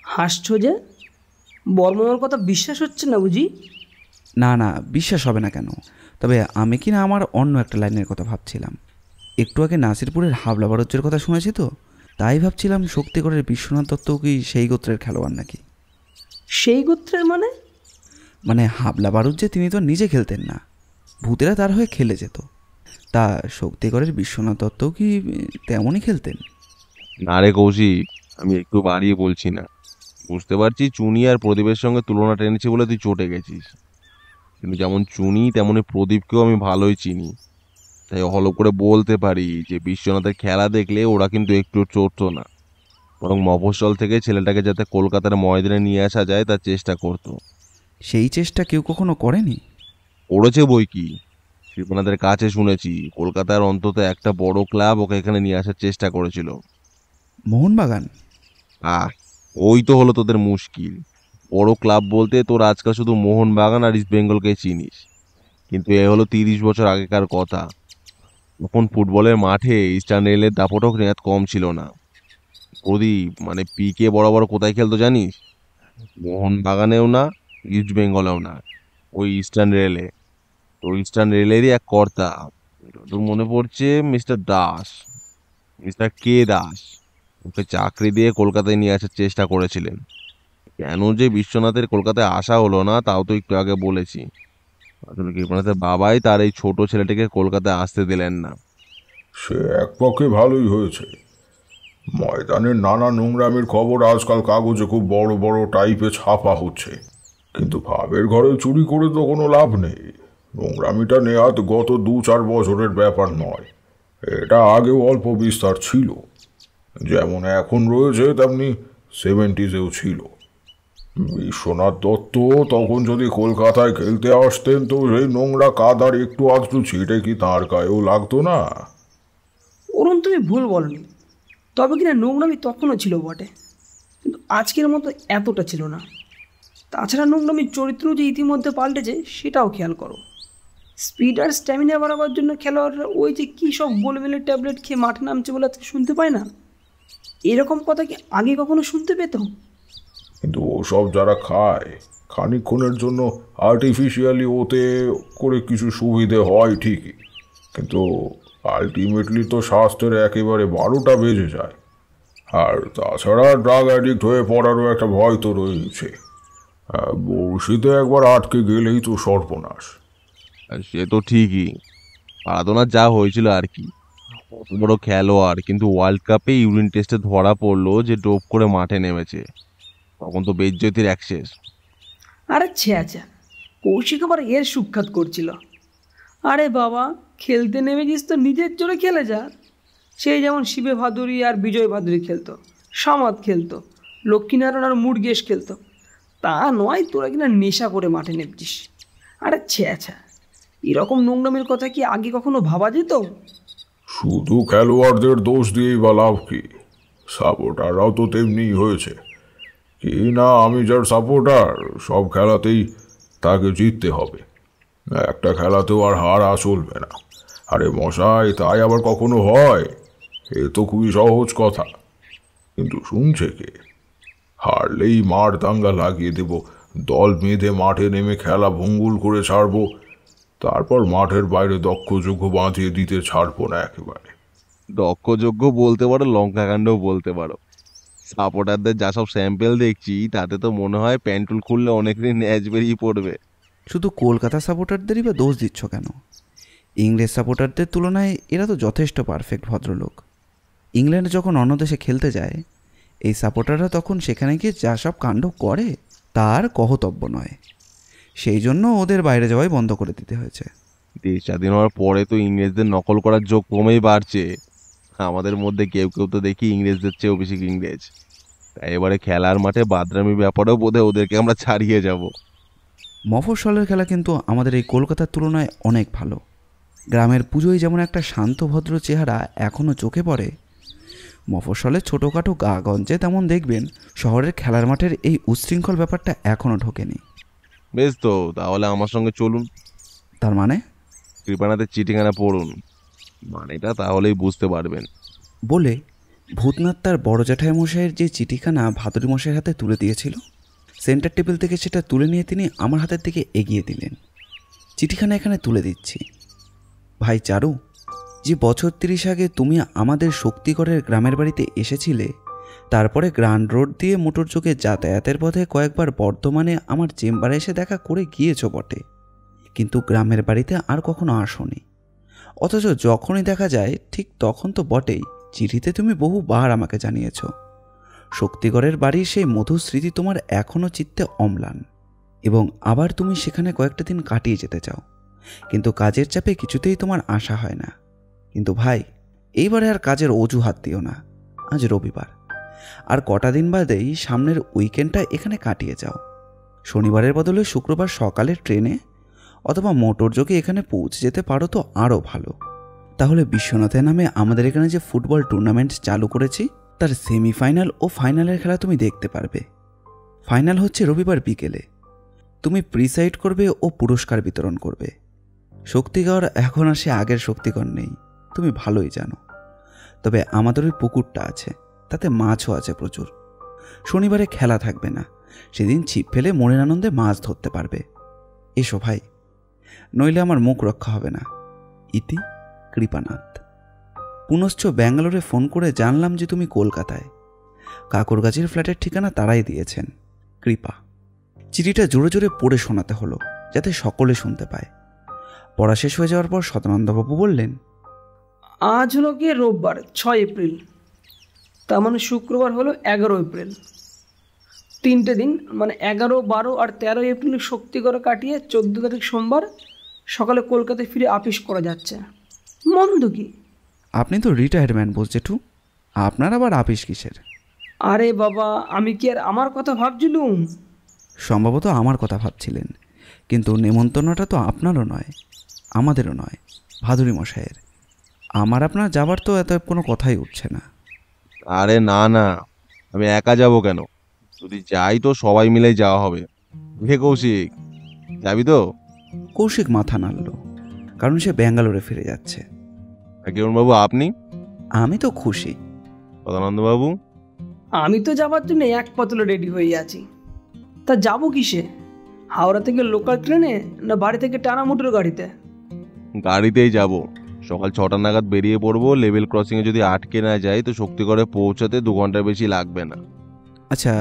হাসছো যে? বর্মমার কথা বিশ্বাস হচ্ছে না বুঝি? না না, বিশ্বাস হবে না কেন? তবে আমি কি না আমার অন্য একটা লাইনের কথা ভাবছিলাম। একটু আগে নাসিরপুরের হাবলা বারুজ্যের কথা শুনেছি তো, তাই ভাবছিলাম শক্তিগড়ের বিশ্বনাথ দত্তও কি সেই গোত্রের খেলোয়াড় নাকি। সেই গোত্রের মানে? মানে হাবলা বারুজ্যে তিনি তো নিজে খেলতেন না, ভূতেরা তার হয়ে খেলে যেত। তা শক্তিগড়ের বিশ্বনাথ দত্তও কি তেমনই খেলতেন? না রে কৌশিক, আমি একটু বাড়িয়ে বলছি না। বুঝতে পারছি চুনি আর প্রদীপের সঙ্গে তুলনা টেনেছি বলে তুই চটে গেছিস, কিন্তু যেমন চুনি তেমনি প্রদীপকেও আমি ভালোই চিনি। তাই হলো করে বলতে পারি যে বিশ্বনাথের খেলা দেখলে ওরা কিন্তু একটু চড়তো না, বরং মফস্বল থেকে ছেলেটাকে যাতে কলকাতার ময়দানে নিয়ে আসা যায় তার চেষ্টা করতো। সেই চেষ্টা কেউ কখনো করেনি? করেছে বই কি। কৃপনাথের কাছে শুনেছি কলকাতার অন্তত একটা বড় ক্লাব ওকে এখানে নিয়ে আসার চেষ্টা করেছিল। মোহনবাগান? আহ, ওই তো হলো তোদের মুশকিল। বড় ক্লাব বলতে তোর আজকাল শুধু মোহনবাগান আর ইস্ট বেঙ্গলকে চিনিস, কিন্তু এ হলো 30 বছর আগেকার কথা। তখন ফুটবলের মাঠে ইস্টার্ন রেলের দাপটও নেহাত কম ছিল না। প্রদীপ মানে পিকে বরাবর কোথায় খেলতো জানিস? মোহনবাগানেও না, ইস্ট বেঙ্গলেও না, ওই ইস্টার্ন রেলে। তো ইস্টার্ন রেলেরই এক কর্তা, তোর মনে পড়ছে মিস্টার দাস, মিস্টার কে দাস, ওকে চাকরি দিয়ে কলকাতায় নিয়ে আসার চেষ্টা করেছিলেন। কেন যে বিশ্বনাথের কলকাতায় আসা হলো না তাও তো একটু আগে বলেছি। আসলে কৃপনাথের বাবাই তার এই ছোট ছেলেটিকে কলকাতায় আসতে দিলেন না। সে এক পক্ষে ভালোই হয়েছে। ময়দানের নানা নোংরামির খবর আজকাল কাগজে খুব বড় বড় টাইপে ছাপা হচ্ছে, কিন্তু ভাবের ঘরে চুরি করে তো কোনো লাভ নেই। নোংরামিটা নেহাত গত 2-4 বছরের ব্যাপার নয়, এটা আগেও অল্প বিস্তার ছিল। যেমন এখন রয়েছে তেমনি 70s-এও ছিল। বিশ্বনাথ দত্ত তখন যদি কলকাতায় খেলতে আসতেন তো সেই নোংরা কাদার একটু আধটু ছিটে কি তাঁর গায়েও লাগতো না? অরুণ, তুমি ভুল বলনি। তবে কিনা নোংরামি তখনও ছিল বটে, কিন্তু আজকের মতো এতটা ছিল না। তাছাড়া নোংরামির চরিত্র যে ইতিমধ্যে পাল্টেছে সেটাও খেয়াল করো। স্পিড আর স্ট্যামিনা বাড়াবার জন্য খেলোয়াড়রা ওই যে কী সব গোলমেলের ট্যাবলেট খেয়ে মাঠে নামছে বলে আজকে শুনতে পায় না। এরকম কথা কি আগে কখনো শুনতে পেত? কিন্তু ওসব যারা খায় খানিকক্ষণের জন্য আর্টিফিশিয়ালি ওতে করে কিছু সুবিধে হয় ঠিকই, কিন্তু আলটিমেটলি তো স্বাস্থ্যের একেবারে 12টা বেজে যায়। আর তাছাড়া ড্রাগ অ্যাডিক্ট হয়ে পড়ারও একটা ভয় তো রয়েছে। বড়শিতে একবার আটকে গেলেই তো সর্বনাশ। আর সে তো ঠিকই, মারাদোনার যা হয়েছিল আর কি। অত বড় খেলোয়াড় কিন্তু ওয়ার্ল্ড কাপে ইউরিন টেস্টে ধরা পড়লো যে ডোপ করে মাঠে নেমেছে, তখন তো বেজ্জতির অ্যাক্সেস। আরে আচ্ছা, কৌশিক আবার এর সুখ্যাত করছিল। আরে বাবা, খেলতে নেমেছিস তো নিজের জোরে খেলে যা। সেই যেমন শিবে ভাদুরী আর বিজয় ভাদুরী খেলতো, সামাদ খেলতো, লক্ষ্মীনারায়ণ আর মুরগেশ খেলতো। তা নয় তোরা কিনা নেশা করে মাঠে নেমেছিস। আরে আচ্ছা, এরকম নোংরামের কথা কি আগে কখনো ভাবা যেত? শুধু খেলোয়াড়দের দোষ দিয়েই বা লাভ কি? সাপোর্টাররাও তো তেমনিই হয়েছে। কি না, আমি যার সাপোর্টার সব খেলাতেই তাকে জিততে হবে, একটা খেলাতেও আর হারা চলবে না। আরে মশাই, তাই আবার কখনো হয়? এ তো খুবই সহজ কথা, কিন্তু শুনছে কে? হারলেই মার দাঙ্গা লাগিয়ে দেব, দল বেঁধে মাঠে নেমে খেলা ভঙ্গুল করে ছাড়বো, তারপর মাঠের বাইরে দক্ষযোগ্য বাঁধিয়ে দিতে ছাড়বো না একেবারে। দক্ষযোগ্য বলতে পারো, লঙ্কাকাণ্ডও বলতে পারো। সাপোর্টারদের যা সব স্যাম্পেল দেখছি তাতে তো মনে হয় প্যান্টুল খুললে অনেকদিন ন্যাচ বেরিয়ে পড়বে। শুধু কলকাতা সাপোর্টারদেরই বা দোষ দিচ্ছ কেন? ইংরেজ সাপোর্টারদের তুলনায় এরা তো যথেষ্ট পারফেক্ট ভদ্রলোক। ইংল্যান্ডে যখন অন্য দেশে খেলতে যায় এই সাপোর্টাররা তখন সেখানে গিয়ে যা সব কাণ্ড করে তার কহতব্য নয়। সেই জন্য ওদের বাইরে যাওয়াই বন্ধ করে দিতে হয়েছে। দেশ স্বাধীন হওয়ার পরে তো ইংরেজদের নকল করার যোগ কমেই বাড়ছে। আমাদের মধ্যে কেউ কেউ তো দেখি ইংরেজদের চেয়েও বেশি ইংরেজ। তাই এবারে খেলার মাঠে বাদরামি ব্যাপারেও বোধহয় ওদেরকে আমরা ছাড়িয়ে যাব। মফস্বলের খেলা কিন্তু আমাদের এই কলকাতার তুলনায় অনেক ভালো। গ্রামের পুজোয় যেমন একটা শান্ত ভদ্র চেহারা এখনও চোখে পড়ে, মফস্বলের ছোটোখাটো গাগঞ্জে তেমন দেখবেন শহরের খেলার মাঠের এই উচ্ছৃঙ্খল ব্যাপারটা এখনও ঢোকেনি। বেশ, তো তাহলে আমার সঙ্গে চলুন। তার মানে? কৃপানাথের চিঠিখানা পড়ুন, মানেটা তাহলেই বুঝতে পারবেন। বলে ভূতনাথ তার বড় জ্যাঠাই মশাইয়ের যে চিঠিখানা ভাদুরী মশাইয়ের হাতে তুলে দিয়েছিল, সেন্টার টেবিল থেকে সেটা তুলে নিয়ে তিনি আমার হাতের দিকে এগিয়ে দিলেন। চিঠিখানা এখানে তুলে দিচ্ছি। ভাই চারু, যে বছর 30 আগে তুমি আমাদের শক্তিগড়ের গ্রামের বাড়িতে এসেছিলে, তারপরে গ্র্যান্ড রোড দিয়ে মোটর যোগে যাতায়াতের পথে কয়েকবার বর্ধমানে আমার চেম্বারে এসে দেখা করে গিয়েছো বটে, কিন্তু গ্রামের বাড়িতে আর কখনো আসোনি। অথচ যখনই দেখা যায় ঠিক তখন তো বটেই চিঠিতে তুমি বহুবার আমাকে জানিয়েছ শক্তিগড়ের বাড়ির সেই মধুর স্মৃতি তোমার এখনও চিত্তে অম্লান, এবং আবার তুমি সেখানে কয়েকটা দিন কাটিয়ে যেতে চাও, কিন্তু কাজের চাপে কিছুতেই তোমার আশা হয় না। কিন্তু ভাই, এইবারে আর কাজের অজুহাত দিও না। আজ রবিবার, আর কটা দিন বাদেই সামনের উইকেন্ডটা এখানে কাটিয়ে যাও। শনিবারের বদলে শুক্রবার সকালের ট্রেনে অথবা মোটর যোগে এখানে পৌঁছে যেতে পারো তো আরও ভালো। তাহলে বিশ্বনাথের নামে আমাদের এখানে যে ফুটবল টুর্নামেন্ট চালু করেছি তার সেমিফাইনাল ও ফাইনালের খেলা তুমি দেখতে পারবে। ফাইনাল হচ্ছে রবিবার বিকেলে। তুমি প্রিসাইড করবে ও পুরস্কার বিতরণ করবে। শক্তিগড় এখন আর সে আগের শক্তিগড় নেই, তুমি ভালোই জানো। তবে আমাদের ওই পুকুরটা আছে, তাতে মাছও আছে প্রচুর। শনিবারে খেলা থাকবে না, সেদিন ছিপ ফেলে মনের আনন্দে মাছ ধরতে পারবে। এসো ভাই, নইলে আমার মুখ রক্ষা হবে না। ইতি কৃপানাথ। পুনশ্চ ব্যাঙ্গালোরে ফোন করে জানলাম যে তুমি কলকাতায়। কাকুরগাছির ফ্ল্যাটের ঠিকানা তারাই দিয়েছেন, কৃপা। চিঠিটা জোরে জোরে পড়ে শোনাতে হলো যাতে সকলে শুনতে পায়। পড়া শেষ হয়ে যাওয়ার পর সদানন্দবাবু বললেন, আজ হলো গিয়ে রোববার 6 এপ্রিল, তার মানে শুক্রবার হলো 11 এপ্রিল। 3টে দিন মানে 11, 12 আর 13 এপ্রিল শক্তিগড় কাটিয়ে 14 তারিখ সোমবার সকালে কলকাতায় ফিরে আপিস করা যাচ্ছে। মন্দ কি? আপনি তো রিটায়ারমেন্ট বোস জেঠু, আপনার আবার আপিস কিসের? আরে বাবা, আমি কি আর আমার কথা ভাবছিলুম? সম্ভবত আমার কথা ভাবছিলেন, কিন্তু নেমন্তন্নটা তো আপনারও নয়, আমাদেরও নয়, ভাদুরী মশাইয়ের। আমার আপনার যাবার তো এত কোনো কথাই উঠছে না। আরে না না, আমি একা যাব কেন? যদি যাই তো সবাই মিলেই যাওয়া হবে। হে কৌশিক, যাবি তো? কৌশিক মাথা নাড়ল, কারণ সে ব্যাঙ্গালোরে ফিরে যাচ্ছে। কিরণবাবু, আপনি? আমি তো খুশি। সদানন্দবাবু? আমি তো যাবার জন্য এক পাতলে রেডি হয়ে আছি। তা যাবো কিসে? হাওড়া থেকে লোকাল ট্রেনে না বাড়ি থেকে টানা মোটর গাড়িতে? গাড়িতেই যাব। সকাল 6টা নাগাদ বেরিয়ে পড়বো। লেভেল ক্রসিংয়ে যদি আটকে না যাই তো শক্তিগড়ে পৌঁছাতে 2 ঘন্টার বেশি লাগবে না। আচ্ছা,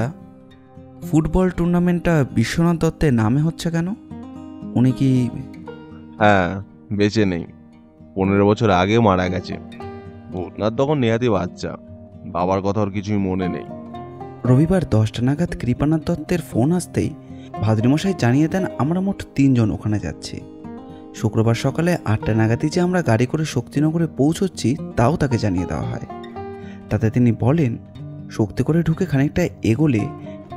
ফুটবল টুর্নামেন্টটা বিশ্বনাথ দত্তের নামে হচ্ছে কেন? উনি কি? হ্যাঁ, বেঁচে নেই। 15 বছর আগে মারা গেছে। ভূতনাথ তখন নেহাতি বাচ্চা, বাবার কথা ওর কিছুই মনে নেই। রবিবার 10টা নাগাদ কৃপানাথ দত্তের ফোন আসতেই ভাদ্রমশাই জানিয়ে দেন আমরা মোট 3 জন ওখানে যাচ্ছি। শুক্রবার সকালে 8টা নাগাদই যে আমরা গাড়ি করে শক্তিনগরে পৌঁছচ্ছি তাও তাকে জানিয়ে দেওয়া হয়। তাতে তিনি বলেন, শক্তি করে ঢুকে খানিকটা এগোলে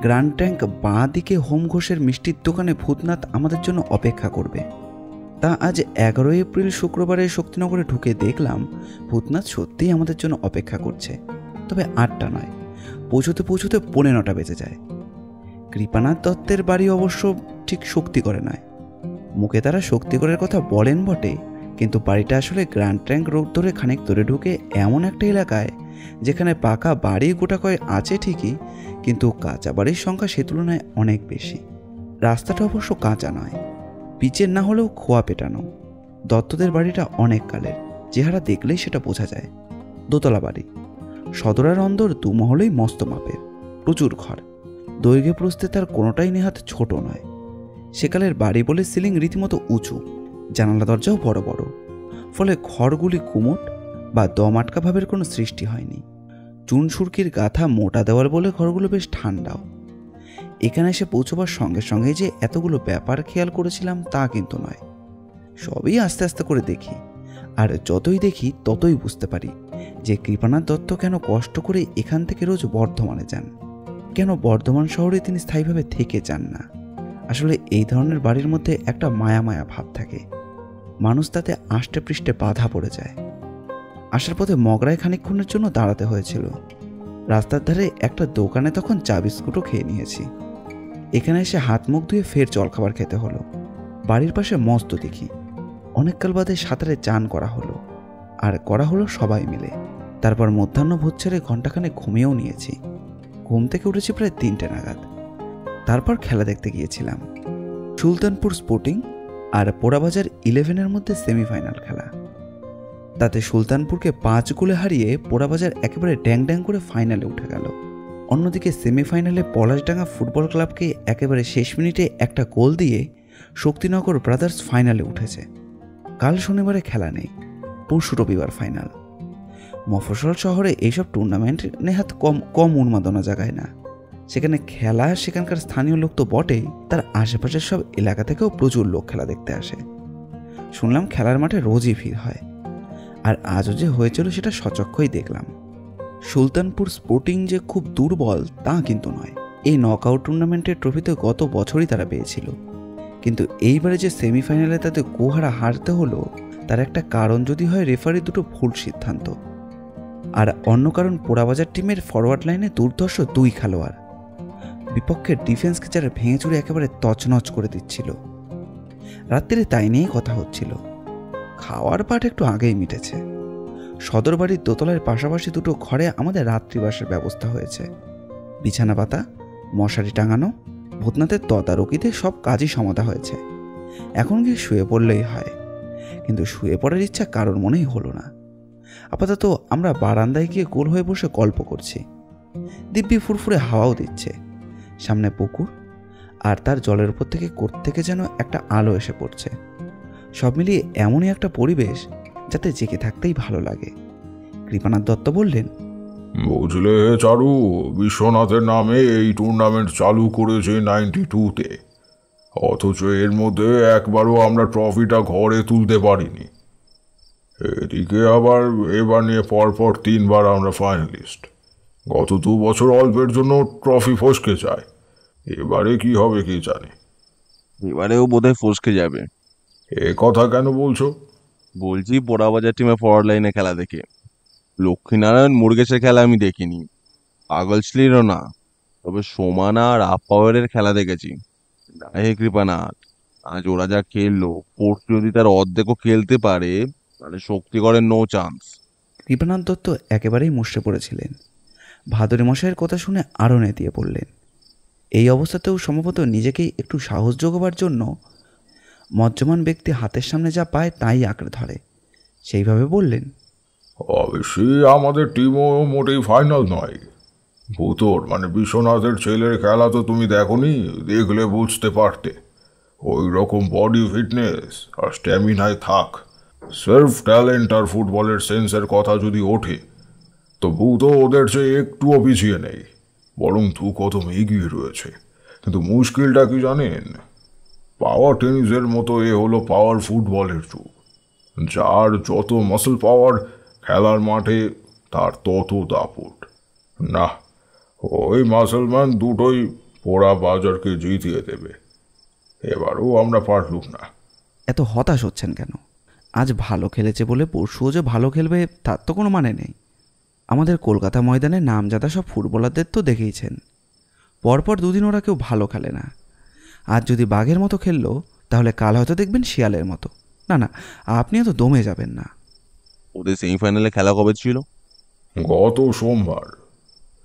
গ্র্যান্ড ট্যাঙ্ক বাঁ দিকে হোম ঘোষের মিষ্টির দোকানে ভূতনাথ আমাদের জন্য অপেক্ষা করবে। তা আজ 11 এপ্রিল শুক্রবারে শক্তিনগরে ঢুকে দেখলাম ভূতনাথ সত্যিই আমাদের জন্য অপেক্ষা করছে। তবে 8টা নয়, পৌঁছতে পৌঁছতে 9:15 বেজে যায়। কৃপানাথ দত্তের বাড়ি অবশ্য ঠিক শক্তিগড়ে নয়। মুখে তারা শক্তিগড়ের কথা বলেন বটে, কিন্তু বাড়িটা আসলে গ্র্যান্ড ট্যাঙ্ক রোড ধরে খানিক দূরে ঢুকে এমন একটা এলাকায় যেখানে পাকা বাড়ি গোটা কয়েক আছে ঠিকই, কিন্তু কাঁচা বাড়ির সংখ্যা সে তুলনায় অনেক বেশি। রাস্তাটা অবশ্য কাঁচা নয়, পিচের না হলেও খোয়া পেটানো। দত্তদের বাড়িটা অনেক কালের, চেহারা দেখলেই সেটা বোঝা যায়। দোতলা বাড়ি, সদরার অন্দর 2 মহলেই মস্ত মাপের, প্রচুর ঘর। দৈর্ঘ্যে প্রস্থে তার কোনোটাই নেহাত ছোট নয়। সেকালের বাড়ি বলে সিলিং রীতিমতো উঁচু, জানালা দরজাও বড় বড়, ফলে ঘরগুলি কুমোট বা দম আটকা ভাবের কোনো সৃষ্টি হয়নি। চুন সুরকির গাথা মোটা দেওয়াল বলে ঘরগুলো বেশ ঠান্ডাও। এখানে এসে পৌঁছবার সঙ্গে সঙ্গে যে এতগুলো ব্যাপার খেয়াল করেছিলাম তা কিন্তু নয়। সবই আস্তে আস্তে করে দেখি, আর যতই দেখি ততই বুঝতে পারি যে কৃপানাথ দত্ত কেন কষ্ট করে এখান থেকে রোজ বর্ধমানে যান, কেন বর্ধমান শহরে তিনি স্থায়ীভাবে থেকে যান না। আসলে এই ধরনের বাড়ির মধ্যে একটা মায়া মায়া ভাব থাকে, মানুষ তাতে আষ্টে পৃষ্ঠে বাধা পড়ে যায়। আসার পথে মগরায় খানিকক্ষণের জন্য দাঁড়াতে হয়েছিল। রাস্তার ধারে একটা দোকানে তখন চা বিস্কুটও খেয়ে নিয়েছি। এখানে এসে হাত মুখ ধুয়ে ফের জলখাবার খেতে হলো। বাড়ির পাশে মস্ত দেখি, অনেককাল বাদে সাঁতারে চান করা হলো, আর করা হলো সবাই মিলে। তারপর মধ্যাহ্ন ভোজ ছেড়ে ঘণ্টাখানে ঘুমিয়েও নিয়েছি। ঘুম থেকে উঠেছি প্রায় 3টে নাগাদ। তারপর খেলা দেখতে গিয়েছিলাম। সুলতানপুর স্পোর্টিং আর পোড়াবাজার 11-এর মধ্যে সেমিফাইনাল খেলা। তাতে সুলতানপুরকে 5 গোলে হারিয়ে পোড়াবাজার একেবারে ড্যাং ড্যাং করে ফাইনালে উঠে গেল। অন্যদিকে সেমিফাইনালে পলাশডাঙ্গা ফুটবল ক্লাবকে একেবারে শেষ মিনিটে একটা গোল দিয়ে শক্তিনগর ব্রাদার্স ফাইনালে উঠেছে। কাল শনিবারে খেলা নেই, পরশু রবিবার ফাইনাল। মফস্বল শহরে এইসব টুর্নামেন্ট নেহাত কম উন্মাদনা জাগায় না। সেখানে খেলা, সেখানকার স্থানীয় লোক তো বটেই, তার আশেপাশের সব এলাকা থেকেও প্রচুর লোক খেলা দেখতে আসে। শুনলাম খেলার মাঠে রোজই ভিড় হয়, আর আজও যে হয়েছিল সেটা সচক্ষই দেখলাম। সুলতানপুর স্পোর্টিং যে খুব দুর্বল তা কিন্তু নয়। এই নকআউট টুর্নামেন্টের ট্রফিতে গত বছরই তারা পেয়েছিল, কিন্তু এইবারে যে সেমিফাইনালে তাদের গোহারা হারতে হলো তার একটা কারণ যদি হয় রেফারি দুটো ভুল সিদ্ধান্ত, আর অন্য কারণ পোড়াবাজার টিমের ফরওয়ার্ড লাইনে দুর্ধর্ষ 2 খেলোয়াড় বিপক্ষের ডিফেন্সকে যারা ভেঙে চুরে একেবারে তছনছ করে দিচ্ছিল। রাত্রিরে তাই নিয়েই কথা হচ্ছিল। খাওয়ার পাট একটু আগেই মিটেছে। সদর বাড়ির দোতলার পাশাপাশি দুটো ঘরে আমাদের রাত্রিবাসের ব্যবস্থা হয়েছে। বিছানা পাতা, মশারি টাঙানো, ভূতনাথের তদারকিতে সব কাজই সমাধা হয়েছে। এখন গিয়ে শুয়ে পড়লেই হয়, কিন্তু শুয়ে পড়ার ইচ্ছা কারোর মনেই হলো না। আপাতত আমরা বারান্দায় গিয়ে গোল হয়ে বসে গল্প করছি। দিব্যি ফুরফুরে হাওয়াও দিচ্ছে। সামনে পুকুর, আর তার জলের উপর থেকে কোত্থেকে যেন একটা আলো এসে পড়ছে। সব মিলিয়ে এমনই একটা পরিবেশ যাতে জেগে থাকতেই ভালো লাগে। কৃপানাথ দত্ত বললেন, বুঝলে চারু, বিশ্বনাথের নামে এই টুর্নামেন্ট চালু করেছে 92-তে, অথচ এর মধ্যে একবারও আমরা ট্রফিটা ঘরে তুলতে পারিনি। এদিকে আবার এবার নিয়ে পরপর 3বার আমরা ফাইনালিস্ট। গত 2 বছর অল্পের জন্য ট্রফি ফসকে যায়। এবারে কি হবে কে জানে। এবারেও বোধহয় ফসকে যাবে। এ কথা কেন বলছো? বলছি, পোড়াবাজার টিমে ফরওয়ার্ড লাইনে খেলা দেখে। লক্ষ্মীনারায়ণ মুরগেশের খেলা আমি দেখিনি, আগলশ্লিরও না, তবে সোমানা আর আপাওয়ারের খেলা দেখেছি। হে কৃপানাথ, আজ ওরা যা খেললো, কোর্ট যদি তার অর্ধেকও খেলতে পারে তাহলে শক্তিগড়ের নো চান্স। কৃপানাথ দত্ত একেবারেই মুষড়ে পড়েছিলেন। ভাদরী মশাইয়ের কথা শুনে আরও নেতিয়ে পড়লেন। এই অবস্থাতেও সম্ভবত নিজেকেই একটু সাহস যোগাবার জন্য মজ্জমান ব্যক্তি হাতের সামনে যা পায় তাই আঁকড়ে ধরে। সেইভাবে বললেন, অবশ্যই আমাদের টিমও মোটেই ফাইনাল নয়। ভূতর মানে বিশ্বনাথের ছেলের খেলা তো তুমি দেখোনি, দেখলে বুঝতে পারতে। ওই রকম বডি ফিটনেস আর স্ট্যামিনায় থাক। সেলফ ট্যালেন্ট আর ফুটবলের সেন্সের কথা যদি ওঠে তো ভূত ওদের চেয়ে একটুও পিছিয়ে নেই, বরং 2 কদম এগিয়ে রয়েছে। কিন্তু মুশকিলটা কি জানেন? পাওয়ার টেনিসের মতো এ হলো পাওয়ার ফুটবলের যুগ। যার যত মাসল পাওয়ার খেলার মাঠে তার তত দাপট। না, ওই মাসলম্যান দুটোই পোড়া বাজারকে জিতিয়ে দেবে। এবারও আমরা পারলুম না। এত হতাশ হচ্ছেন কেন? আজ ভালো খেলেছে বলে পরশুও যে ভালো খেলবে তার তো কোনো মানে নেই। আমাদের কলকাতা ময়দানে নামজাদা সব ফুটবলারদের তো দেখেইছেন, পরপর 2 দিন ওরা কেউ ভালো খেলে না। আজ যদি বাঘের মতো খেললো তাহলে কাল হয়তো দেখবেন শিয়ালের মতো। না না, আপনি এত দমে যাবেন না। ওদের সেমিফাইনালে খেলা কবে ছিল? গত সোমবার।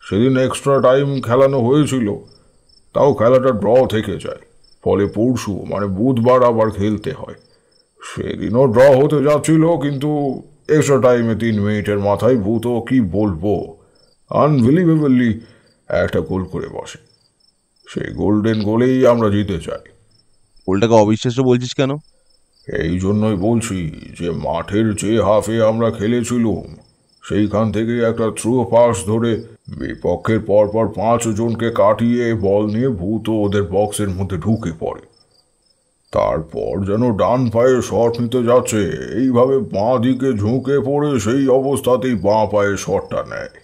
সেদিন এক্সট্রা টাইম খেলানো হয়েছিল, তাও খেলাটা ড্র থেকে যায়। ফলে পরশু মানে বুধবার আবার খেলতে হয়। সেদিনও ড্র হতে যাচ্ছিল, কিন্তু এক্সট্রা টাইমে 3 মিনিটের মাথায় ভূত কি বলবো, আনবিলিভেবলি একটা গোল করে বসে। সেই গোল্ডেন গোলেই আমরা জিতে যাই। গোলটাকে অবিশ্বাস্য বলছিস কেন? এই জন্যই বলছি যে মাঠের যে হাফে আমরা খেলেছিলুম সেইখান থেকে একটা থ্রো পাস ধরে বিপক্ষের পরপর 5 জনকে কাটিয়ে বল নিয়ে ভূত ওদের বক্সের মধ্যে ঢুকে পড়ে। তারপর যেন ডান পায়ে শট নিতে যাচ্ছে, এইভাবে বাঁ দিকে ঝুঁকে পড়ে সেই অবস্থাতেই বাঁ পায়ে শটটা নেয়।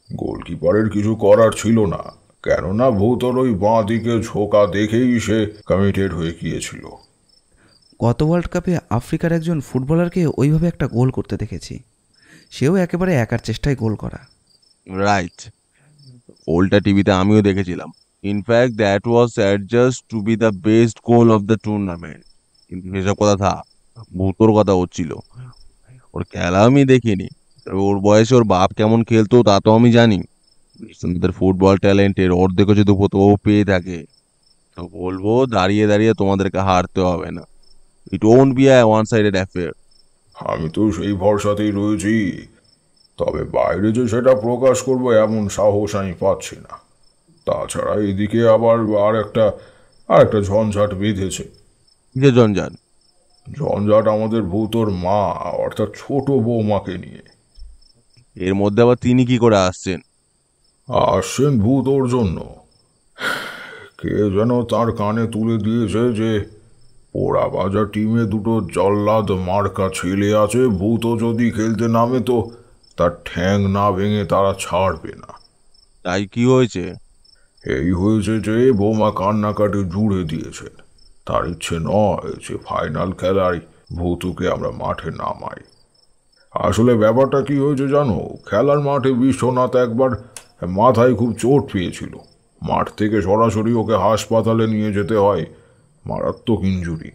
গোলকিপারের কিছু করার ছিল না, কেননা ভূতর ওই বাঁ দিকে ঝোঁকা দেখেই সে কমিটেড হয়ে গিয়েছিল। গত ওয়ার্ল্ড কাপে আফ্রিকার একজন ফুটবলারকে ওইভাবে একটা গোল করতে দেখেছি, সেও একেবারে একার চেষ্টায় গোল করা। রাইট, গোলটা টিভিতে আমিও দেখেছিলাম। In fact that was adjudged to be the best goal of the tournament. কিন্তু সেসব কথা থাক, ভূতোর কথা হচ্ছিল। ওর খেলা আমি দেখিনি, তবে ওর বয়সে ওর বাপ কেমন খেলতো তা তো আমি জানি। আমাদের ফুটবল ট্যালেন্টের অর্ধেকও যদি ভূতবাবু পেয়ে থাকে, তো বলবো দাঁড়িয়ে দাঁড়িয়ে তোমাদেরকে হারতে হবে না। It won't be a one sided affair. আমি তো সেই ভরসাতেই রয়েছি, তবে বাইরে যে সেটা প্রকাশ করবো এমন সাহস আমি পাচ্ছি না। তাছাড়া এদিকে আবার আর একটা ঝঞ্ঝাট বেঁধেছে। যে জঞ্জাল? ঝঞ্ঝাট আমাদের ভূতর মা, অর্থাৎ ছোট বৌমাকে নিয়ে। এর মধ্যে আবার তিনি কি করে আসছেন? আসছেন ভূতর জন্য। কে যেন তার কানে তুলে দিয়েছে যে পোড়া বাজার টিমে দুটো জল্লাদ মার্কা ছেলে আছে, ভূত যদি খেলতে নামে তো তার ঠ্যাং না ভেঙে তারা ছাড়বে না। তাই কি হয়েছে? এই হয়েছে যে বৌমা কান্নাকাটি জুড়ে দিয়েছেন। তার ইচ্ছে নয় যে ফাইনাল খেলায় ভূতুকে আমরা মাঠে নামাই। আসলে ব্যাপারটা কি হয়েছে জানো, খেলার মাঠে বিশ্বনাথ একবার মাথায় খুব চোট পেয়েছিল। মাঠ থেকে সরাসরি ওকে হাসপাতালে নিয়ে যেতে হয়, মারাত্মক ইনজুরি,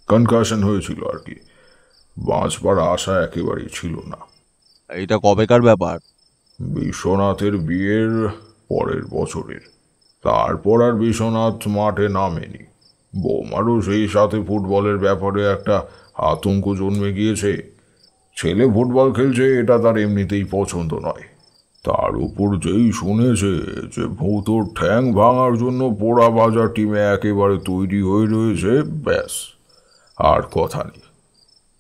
কনকাশন হয়েছিল আর কি। বাঁচবার আশা একেবারেই ছিল না। এটা কবেকার ব্যাপার? বিশ্বনাথের বিয়ের পরের বছরের। তারপর আর বিশ্বনাথ মাঠে নামেনি। বৌমারও সেই সাথে ফুটবলের ব্যাপারে একটা আতঙ্ক জন্মে গিয়েছে। ছেলে ফুটবল খেলছে এটা তার এমনিতেই পছন্দ নয়। তার উপর যেই শুনেছে যে ভূতর ঠ্যাং ভাঙার জন্য পোড়া বাজার টিমে একেবারে তৈরি হয়ে রয়েছে, ব্যাস আর কথা নেই।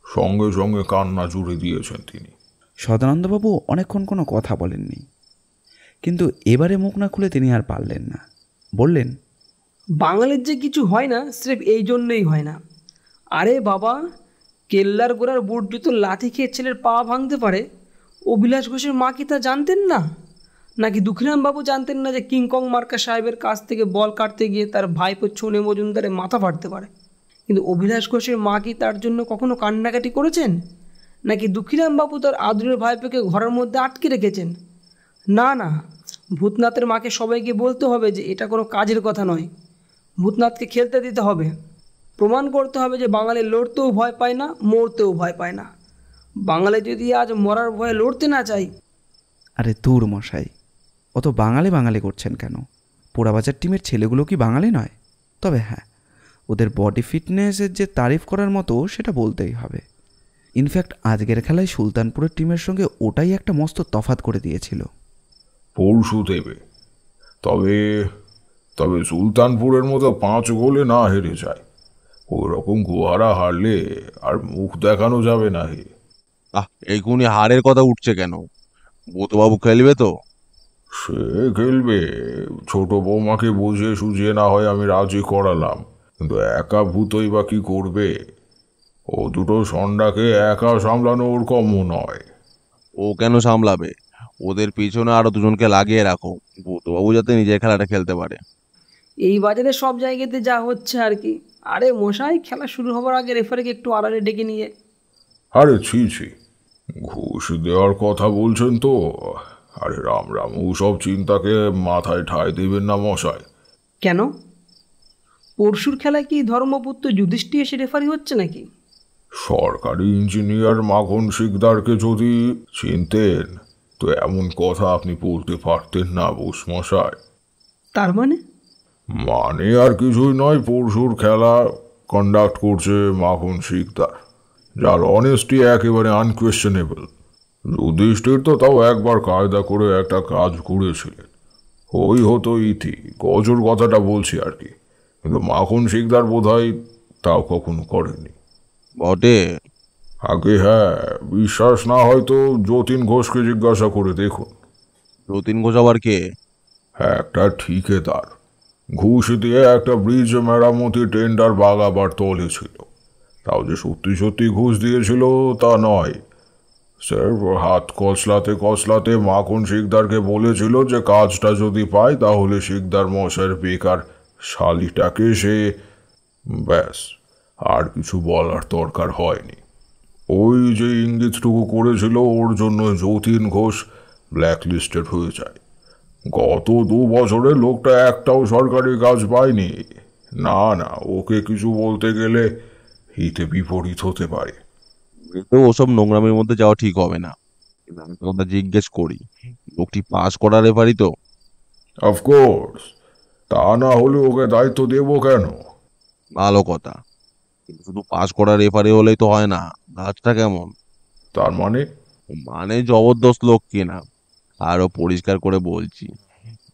সঙ্গে সঙ্গে কান্না জুড়ে দিয়েছেন তিনি। সদানন্দবাবু অনেকক্ষণ কোনো কথা বলেননি, কিন্তু এবারে মুখ না খুলে তিনি আর পারলেন না। বললেন, বাঙালির যে কিছু হয় না স্রেফ এই জন্যই হয় না। আরে বাবা, কেল্লার গোড়ার বুট জুতো লাথি খেয়ে ছেলের পা ভাঙতে পারে, অভিলাষ ঘোষের মা কি তা জানতেন না? নাকি দুঃখীরাম বাবু জানতেন না যে কিংকং মার্কা সাহেবের কাছ থেকে বল কাটতে গিয়ে তার ভাইপো ছনে মজুমদারে মাথা ফাটতে পারে? কিন্তু অভিলাষ ঘোষের মা কি তার জন্য কখনো কান্নাকাটি করেছেন? নাকি দুঃখীরাম বাবু তার আদরের ভাইপোকে ঘরের মধ্যে আটকে রেখেছেন? না না, ভূতনাথের মাকে সবাইকে বলতে হবে যে এটা কোনো কাজের কথা নয়। ভূতনাথকে খেলতে দিতে হবে, প্রমাণ করতে হবে যে বাঙালি লড়তেও ভয় পায় না, মরতেও ভয় পায় না। বাঙালি যদি আজ মরার ভয়ে লড়তে না চাই। আরে দূর মশাই, অত বাঙালি বাঙালি করছেন কেন? পোড়াবাজার টিমের ছেলেগুলো কি বাঙালি নয়? তবে হ্যাঁ, ওদের বডি ফিটনেসের যে তারিফ করার মতো সেটা বলতেই হবে। ইনফ্যাক্ট আজকের খেলায় সুলতানপুরের টিমের সঙ্গে ওটাই একটা মস্ত তফাৎ করে দিয়েছিল। পরশু দেবে, তবে তবে সুলতানপুরের মতো 5 গোলে না হেরে যায়। ওই রকম গুহারা হারলে আর মুখ দেখানো যাবে না হে। এইখুনি হারের কথা উঠছে কেন? ভূতবাবু খেলবে তো? সে খেলবে, ছোট বৌমাকে বুঝিয়ে সুঝিয়ে না হয় আমি রাজি করালাম, কিন্তু একা ভূতই বা কি করবে? ও দুটো সন্ডাকে একা সামলানো ওর কম্য নয়। ও কেন সামলাবে? ওদের পিছনে আরো দুজনকে লাগিয়ে রাখো, ভূতবাবু যাতে নিজের খেলাটা খেলতে পারে। এই বাজারে সব জায়গাতে যা হচ্ছে আর কি। আরে মশাই, খেলা শুরু হবার আগে রেফারিকে একটু আড়ালে ডেকে নিয়ে। আরে ছি ছি, ঘুষ দেওয়ার কথা বলছেন তো? আরে রাম রাম, ওসব চিন্তাকে মাথায় ঠাঁই দেবেন না মশাই। কেন? পরশুর খেলায় কি ধর্মপুত্র যুধিষ্ঠির এসে রেফারি হচ্ছে নাকি? সরকারি ইঞ্জিনিয়ার মাখন শিকদারকে যদি চিনতেন তো এমন কথা আপনি বলতে পারতেন না বোস মশাই। তার মানে? মানে আর কিছুই নয়, পরশুর খেলা কন্ডাক্ট করছে মাখন শিকদার, যার অনেস্টি একেবারে আনকোয়েশ্চেনেবল। যুধিষ্ঠির তো তাও একবার কায়দা করে একটা কাজ করেছিলেন, ওই হতো ইতি, গজর কথাটা বলছি আর কি। কিন্তু মাখন শিকদার বোধহয় তাও কখনো করেনি। বটে, আগে হ্যাঁ, বিশ্বাস না হয় তো যতীন ঘোষকে জিজ্ঞাসা করে দেখুন। যতীন ঘোষ আবার কে? হ্যাঁ, একটা ঠিকাদার ঘুষ দিয়ে একটা ব্রিজ মেরামতি টেন্ডার বাগাবার তলে ছিল। তাও যে সত্যি সত্যি ঘুষ দিয়েছিল তা নয়, স্যার হাত কচলাতে কচলাতে মাখন শিকদারকে বলেছিল যে কাজটা যদি পায় তাহলে শিকদার মশাইয়ের বেকার শালিটাকে সে, ব্যাস, আর কিছু বলার দরকার হয়নি। ওই যে ইঙ্গিতটুকু করেছিল ওর জন্য যতীন ঘোষ ব্ল্যাকলিস্টেড হয়ে যায়। গত 2 বছরে লোকটা একটাও সরকারি কাজ পায়নি। না না, ওকে কিছু বলতে গেলে হিতে বিপরীত হতে পারে। তো ওসব নোংরামের মধ্যে যাওয়া ঠিক হবে না। কিন্তু আমি তো কথা জিজ্ঞেস করি, লোকটি পাস করা রেফারি তো? অফকোর্স, তা না হলে ওকে দায়িত্ব দেবো কেন? ভালো কথা, কিন্তু শুধু পাস করা রেফারি হলেই তো হয় না। কাজটা কেমন? তার মানে? মানে জবরদস্ত লোক কিনা। আরো পরিষ্কার করে বলছি,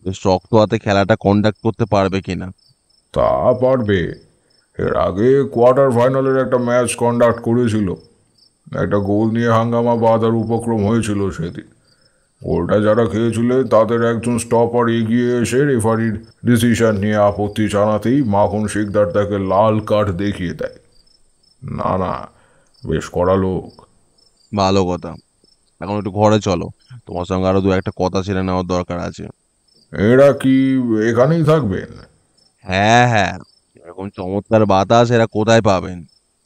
যে শক্ত হাতে খেলাটা কন্ডাক্ট করতে পারবে কিনা। তা পারবে। এর আগে কোয়ার্টার ফাইনালের একটা ম্যাচ কন্ডাক্ট করেছিল। একটা গোল নিয়ে হাঙ্গামা বাঁধার উপক্রম হয়েছিল সেদিন। গোলটা যারা খেয়েছিলেন তাদের একজন স্টপার এগিয়ে এসে রেফারির ডিসিশন নিয়ে আপত্তি জানাতেই মাখন শিকদার তাকে লাল কার্ড দেখিয়ে দেয়। না না, বেশ কড়া লোক। ভালো কথা। এখন একটু ঘরে চলো, তোমার সঙ্গে আরো 2-1টা কথা ছেড়ে নেওয়ার দরকার আছে। এরা কি এখানেই থাকবেন? হ্যাঁ হ্যাঁ, এরকম চমৎকার বাতাস এরা কোথায় পাবেন?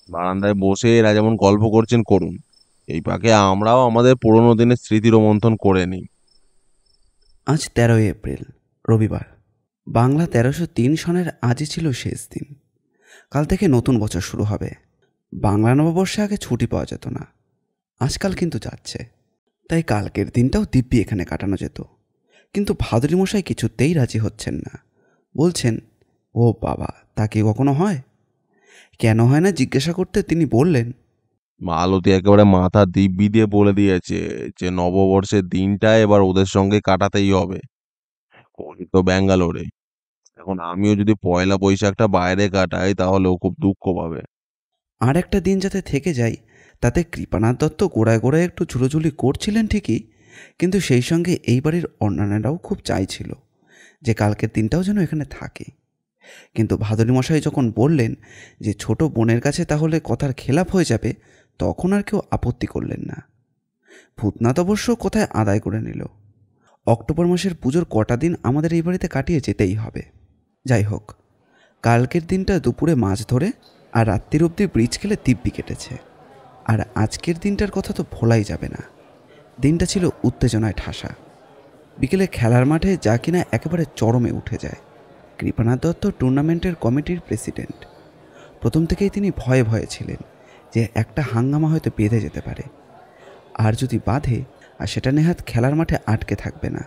বারান্দায় বসে এরা যেমন গল্প করছেন করুন, এই পাকে আমরাও আমাদের পুরোনো দিনের স্মৃতি রোমন্থন করে নিই। আজ 13ই এপ্রিল, রবিবার। বাংলা 1303 সনের আজই ছিল শেষ দিন। কাল থেকে নতুন বছর শুরু হবে। বাংলা নববর্ষে আগে ছুটি পাওয়া যেত না, আজকাল কিন্তু যাচ্ছে। তাই কালকের দিনটাও দিব্যি এখানে কাটানো যেত। কিন্তু ভাদুরী মশাই কিছুতেই রাজি হচ্ছেন না। বলছেন, ও বাবা, তা কি কখনো হয়? কেন হয় না জিজ্ঞাসা করতে তিনি বললেন, মালতী একেবারে মাথা দিব্যি দিয়ে বলে দিয়েছে যে নববর্ষের দিনটা এবার ওদের সঙ্গে কাটাতেই হবে। কলি তো ব্যাঙ্গালোরে। এখন আমিও যদি পয়লা বৈশাখটা বাইরে কাটাই তাহলে ও খুব দুঃখ পাবে। আর একটা দিন যাতে থেকে যায়। তাতে কৃপানাথ দত্ত গোড়ায় গোড়ায় একটু ঝুলোঝুলি করছিলেন ঠিকই, কিন্তু সেই সঙ্গে এই বাড়ির অন্যান্যরাও খুব চাইছিল যে কালকের দিনটাও যেন এখানে থাকে। কিন্তু ভাদুরী মশাই যখন বললেন যে ছোট বোনের কাছে তাহলে কথার খেলাপ হয়ে যাবে, তখন আর কেউ আপত্তি করলেন না। ভূতনাথ অবশ্য কোথায় আদায় করে নিল। অক্টোবর মাসের পুজোর কটা দিন আমাদের এই বাড়িতে কাটিয়ে যেতেই হবে। যাই হোক, কালকের দিনটা দুপুরে মাছ ধরে আর রাত্রির অবধি ব্রিজ খেলে দিব্যি কেটেছে। আর আজকের দিনটার কথা তো ভোলাই যাবে না। দিনটা ছিল উত্তেজনায় ঠাসা। বিকেলে খেলার মাঠে যা কিনা একেবারে চরমে উঠে যায়। কৃপানাথ দত্ত টুর্নামেন্টের কমিটির প্রেসিডেন্ট। প্রথম থেকেই তিনি ভয়ে ভয়ে ছিলেন যে একটা হাঙ্গামা হয়তো বেঁধে যেতে পারে। আর যদি বাঁধে, আর সেটা নেহাত খেলার মাঠে আটকে থাকবে না।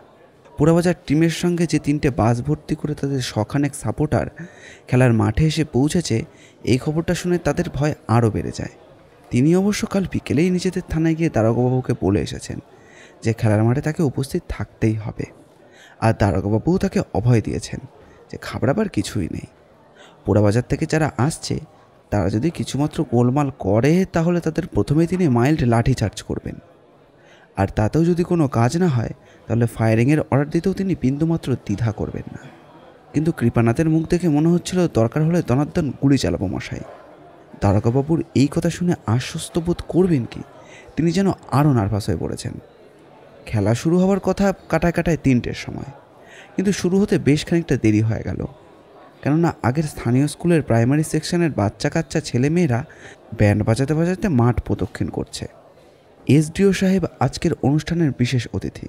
পোড়াবাজার টিমের সঙ্গে যে 3টে বাস ভর্তি করে তাদের শখানেক সাপোর্টার খেলার মাঠে এসে পৌঁছেছে, এই খবরটা শুনে তাদের ভয় আরও বেড়ে যায়। তিনি অবশ্য কাল বিকেলেই নিজেদের থানায় গিয়ে দারোগাবাবুকে বলে এসেছেন যে খেলার মাঠে তাকে উপস্থিত থাকতেই হবে। আর দারোগাবাবুও তাকে অভয় দিয়েছেন যে ঘাবড়াবার কিছুই নেই। পোড়াবাজার থেকে যারা আসছে তারা যদি কিছুমাত্র গোলমাল করে তাহলে তাদের প্রথমেই তিনি মাইল্ড লাঠিচার্জ করবেন। আর তাতেও যদি কোনো কাজ না হয় তাহলে ফায়ারিংয়ের অর্ডার দিতেও তিনি বিন্দুমাত্র দ্বিধা করবেন না। কিন্তু কৃপানাথের মুখ দেখে মনে হচ্ছিল দরকার হলে দনাদন গুলি চালাবো মশাই। দারোগাবাবুর এই কথা শুনে আশ্বস্ত বোধ করবেন কি, তিনি যেন আরও নার্ভাস হয়ে পড়েছেন। খেলা শুরু হওয়ার কথা কাটায় কাটায় 3টের সময়, কিন্তু শুরু হতে বেশ খানিকটা দেরি হয়ে গেল। কেননা আগের স্থানীয় স্কুলের প্রাইমারি সেকশনের বাচ্চা কাচ্চা ছেলেমেয়েরা ব্যান্ড বাজাতে বাজাতে মাঠ প্রদক্ষিণ করছে। এসডিও সাহেব আজকের অনুষ্ঠানের বিশেষ অতিথি।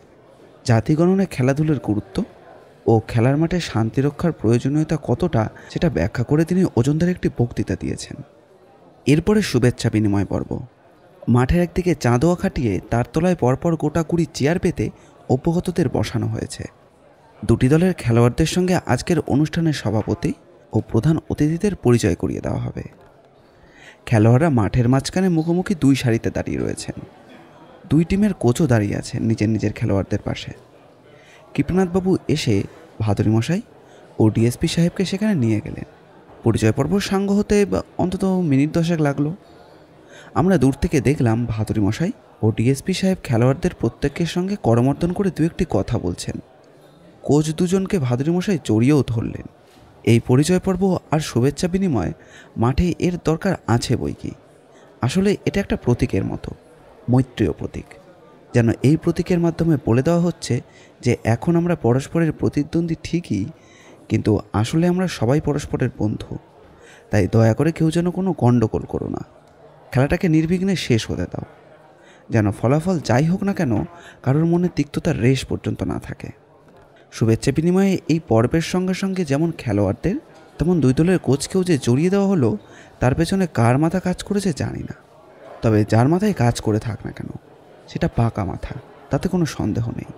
জাতিগণনায় খেলাধুলার গুরুত্ব ও খেলার মাঠে শান্তি রক্ষার প্রয়োজনীয়তা কতটা সেটা ব্যাখ্যা করে তিনি ওজনদার একটি বক্তৃতা দিয়েছেন। এরপরে শুভেচ্ছা বিনিময় পর্ব। মাঠের একদিকে চাঁদোয়া খাটিয়ে তার তলায় পরপর গোটা 20 চেয়ার পেতে অভ্যাগতদের বসানো হয়েছে। 2টি দলের খেলোয়াড়দের সঙ্গে আজকের অনুষ্ঠানের সভাপতি ও প্রধান অতিথিদের পরিচয় করিয়ে দেওয়া হবে। খেলোয়াড়রা মাঠের মাঝখানে মুখোমুখি 2 সারিতে দাঁড়িয়ে রয়েছেন। 2 টিমের কোচও দাঁড়িয়ে আছেন নিজের নিজের খেলোয়াড়দের পাশে। কৃপানাথবাবু এসে ভাদুরী মশাই ও ডিএসপি সাহেবকে সেখানে নিয়ে গেলেন। পরিচয় পর্ব সাঙ্গ হতে অন্তত মিনিট 10 লাগলো। আমরা দূর থেকে দেখলাম ভাদুরী মশাই ও ডিএসপি সাহেব খেলোয়াড়দের প্রত্যেকের সঙ্গে করমর্দন করে দু একটি কথা বলছেন। কোচ দুজনকে ভাদুরী মশাই জড়িয়েও ধরলেন। এই পরিচয় পর্ব আর শুভেচ্ছা বিনিময় মাঠে এর দরকার আছে বই কি। আসলে এটা একটা প্রতীকের মতো, মৈত্রীয় প্রতীক। যেন এই প্রতীকের মাধ্যমে বলে দেওয়া হচ্ছে যে এখন আমরা পরস্পরের প্রতিদ্বন্দ্বী ঠিকই, কিন্তু আসলে আমরা সবাই পরস্পরের বন্ধু। তাই দয়া করে কেউ যেন কোনো গণ্ডগোল করো না, খেলাটাকে নির্বিঘ্নে শেষ হতে দাও। যেন ফলাফল যাই হোক না কেন কারোর মনে তিক্ততার রেশ পর্যন্ত না থাকে। শুভেচ্ছা বিনিময়ে এই পর্বের সঙ্গে সঙ্গে যেমন খেলোয়াড়দের তেমন দুই দলের কোচকেও যে জড়িয়ে দেওয়া হলো, তার পেছনে কার মাথা কাজ করেছে জানি না। তবে যার মাথায় কাজ করে থাক না কেন, সেটা পাকা মাথা, তাতে কোনো সন্দেহ নেই।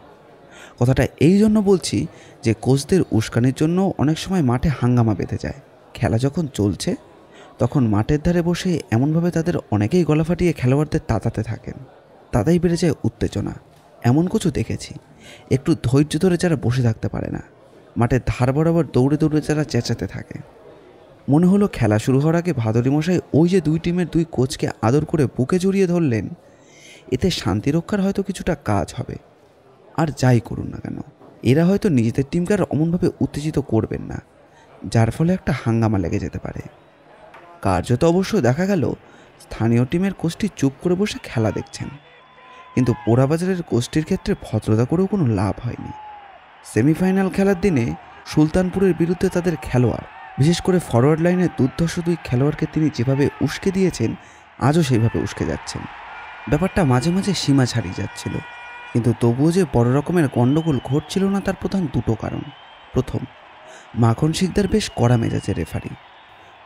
কথাটা এই জন্য বলছি যে কোচদের উস্কানির জন্য অনেক সময় মাঠে হাঙ্গামা বেঁধে যায়। খেলা যখন চলছে তখন মাঠের ধারে বসে এমনভাবে তাদের অনেকেই গলা ফাটিয়ে খেলোয়াড়দের তাতাতে থাকেন, তাতেই বেড়ে যায় উত্তেজনা। এমন কিছু দেখেছি, একটু ধৈর্য ধরে যারা বসে থাকতে পারে না, মাঠের ধার বরাবর দৌড়ে দৌড়ে যারা চেঁচাতে থাকে। মনে হলো খেলা শুরু হওয়ার আগে ভাদুরী মশাই ওই যে দুই টিমের দুই কোচকে আদর করে বুকে জড়িয়ে ধরলেন, এতে শান্তি রক্ষার হয়তো কিছুটা কাজ হবে। আর যাই করুন না কেন, এরা হয়তো নিজেদের টিমকে আর অমনভাবে উত্তেজিত করবেন না, যার ফলে একটা হাঙ্গামা লেগে যেতে পারে। কার্যত অবশ্য দেখা গেল স্থানীয় টিমের কোচটি চুপ করে বসে খেলা দেখছেন, কিন্তু পোড়াবাজারের কোচটির ক্ষেত্রে ভদ্রতা করেও কোনো লাভ হয়নি। সেমিফাইনাল খেলার দিনে সুলতানপুরের বিরুদ্ধে তাদের খেলোয়াড়, বিশেষ করে ফরওয়ার্ড লাইনের দুর্ধর্ষ দুই খেলোয়াড়কে তিনি যেভাবে উস্কে দিয়েছেন, আজও সেইভাবে উস্কে যাচ্ছেন। ব্যাপারটা মাঝে মাঝে সীমা ছাড়িয়ে যাচ্ছিল, কিন্তু তবুও যে বড় রকমের গণ্ডগোল ঘটছিল না তার প্রধান দুটো কারণ। প্রথম, মাখন শিকদার বেশ কড়া মেজাজের রেফারি।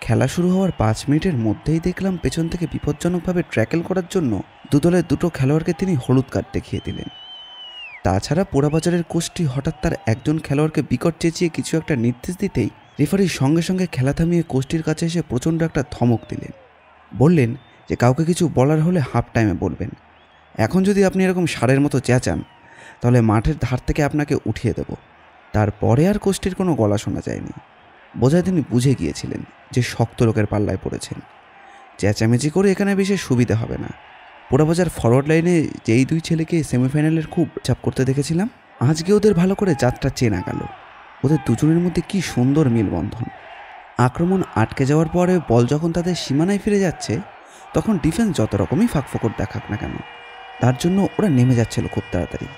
খেলা শুরু হওয়ার 5 মিনিটের মধ্যেই দেখলাম পেছন থেকে বিপজ্জনকভাবে ট্র্যাকেল করার জন্য দুদলের দুটো খেলোয়াড়কে তিনি হলুদ কার্ড দেখিয়ে দিলেন। তাছাড়া পোড়াবাজারের কোচটি হঠাৎ তার একজন খেলোয়াড়কে বিকট চেঁচিয়ে কিছু একটা নির্দেশ দিতেই রেফারির সঙ্গে সঙ্গে খেলা থামিয়ে কোচটির কাছে এসে প্রচণ্ড একটা ধমক দিলেন। বললেন যে কাউকে কিছু বলার হলে হাফ টাইমে বলবেন, এখন যদি আপনি এরকম ষাঁড়ের মতো চেঁচান তাহলে মাঠের ধার থেকে আপনাকে উঠিয়ে দেব। তারপরে আর কোচটির কোনো গলা শোনা যায়নি। বোঝায় তিনি বুঝে গিয়েছিলেন যে শক্ত লোকের পাল্লায় পড়েছেন। চেঁচামেচি করে এখানে বিশেষ সুবিধা হবে না। পোড়াবাজার ফরওয়ার্ড লাইনে যেই দুই ছেলেকে সেমিফাইনালের খুব চাপ করতে দেখেছিলাম, আজকে ওদের ভালো করে যাত্রা চেনা গেল। ওদের দুজনের মধ্যে কি সুন্দর মিলবন্ধন। আক্রমণ আটকে যাওয়ার পরে বল যখন তাদের সীমানায় ফিরে যাচ্ছে, তখন ডিফেন্স যত রকমই ফাঁকফোকর দেখাক না কেন, তার জন্য ওরা নেমে যাচ্ছিল খুব তাড়াতাড়ি।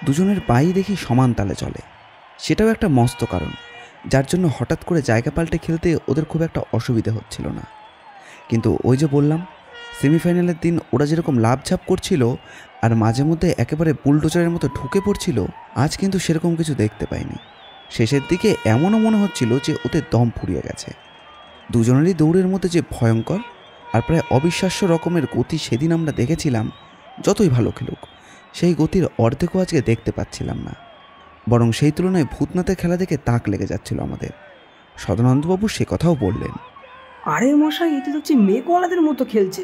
দুজনের পাই দেখি সমান তালে চলে, সেটাও একটা মস্ত কারণ যার জন্য হঠাৎ করে জায়গা পাল্টে খেলতে ওদের খুব একটা অসুবিধা হচ্ছিল না। কিন্তু ওই যে বললাম, সেমিফাইনালের দিন ওরা যেরকম লাভঝাপ করছিল আর মাঝে মধ্যে একেবারে বুলডোজারের মতো ঢুকে পড়ছিল, আজ কিন্তু সেরকম কিছু দেখতে পাইনি। শেষের দিকে এমনও মনে হচ্ছিল যে ওদের দম ফুরিয়ে গেছে। দুজনেরই দৌড়ের মধ্যে যে ভয়ঙ্কর আর প্রায় অবিশ্বাস্য রকমের গতি সেদিন আমরা দেখেছিলাম, যতই ভালো খেলুক সেই গতির অর্ধেকও আজকে দেখতে পাচ্ছিলাম না। বরং সেই তুলনায় ভূতনাথের খেলা দেখে তাক লেগে যাচ্ছিল আমাদের। সদানন্দবাবু সে কথাও বললেন। আরে মশাই, এতে দেখছি মেঘওয়ালাদের মতো খেলছে।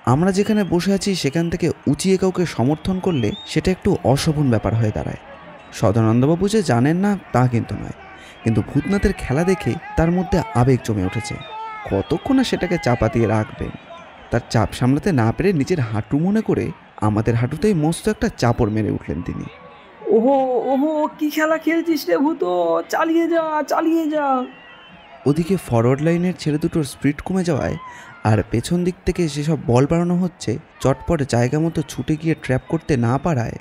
আমরা যেখানে বসে আছি সেখান থেকে উঁচিয়ে কাউকে সমর্থন করলে সেটা একটু অশোভন ব্যাপার হয়ে দাঁড়ায়। সদানন্দবাবু যে জানেন না তা কিন্তু নয়, কিন্তু ভূতনাথের খেলা দেখে তার মধ্যে আবেগ জমে উঠেছে। কতক্ষণ না সেটাকে চাপা দিয়ে রাখবেন। তার চাপ সামলাতে না পেরে নিজের হাঁটু মনে করে আমাদের হাঁটুতেই মস্ত একটা চাপড় মেরে উঠলেন তিনি। ওহো ওহো, কি খেলা খেলছিস রে ভূত, চালিয়ে যা চালিয়ে যা। ওদিকে ফরওয়ার্ড লাইনের ছেলে দুটোর স্পিড কমে যাওয়ায় আর পেছন দিক থেকে যেসব বল বাড়ানো হচ্ছে চটপট জায়গা মতো ছুটে গিয়ে ট্র্যাপ করতে না পারায়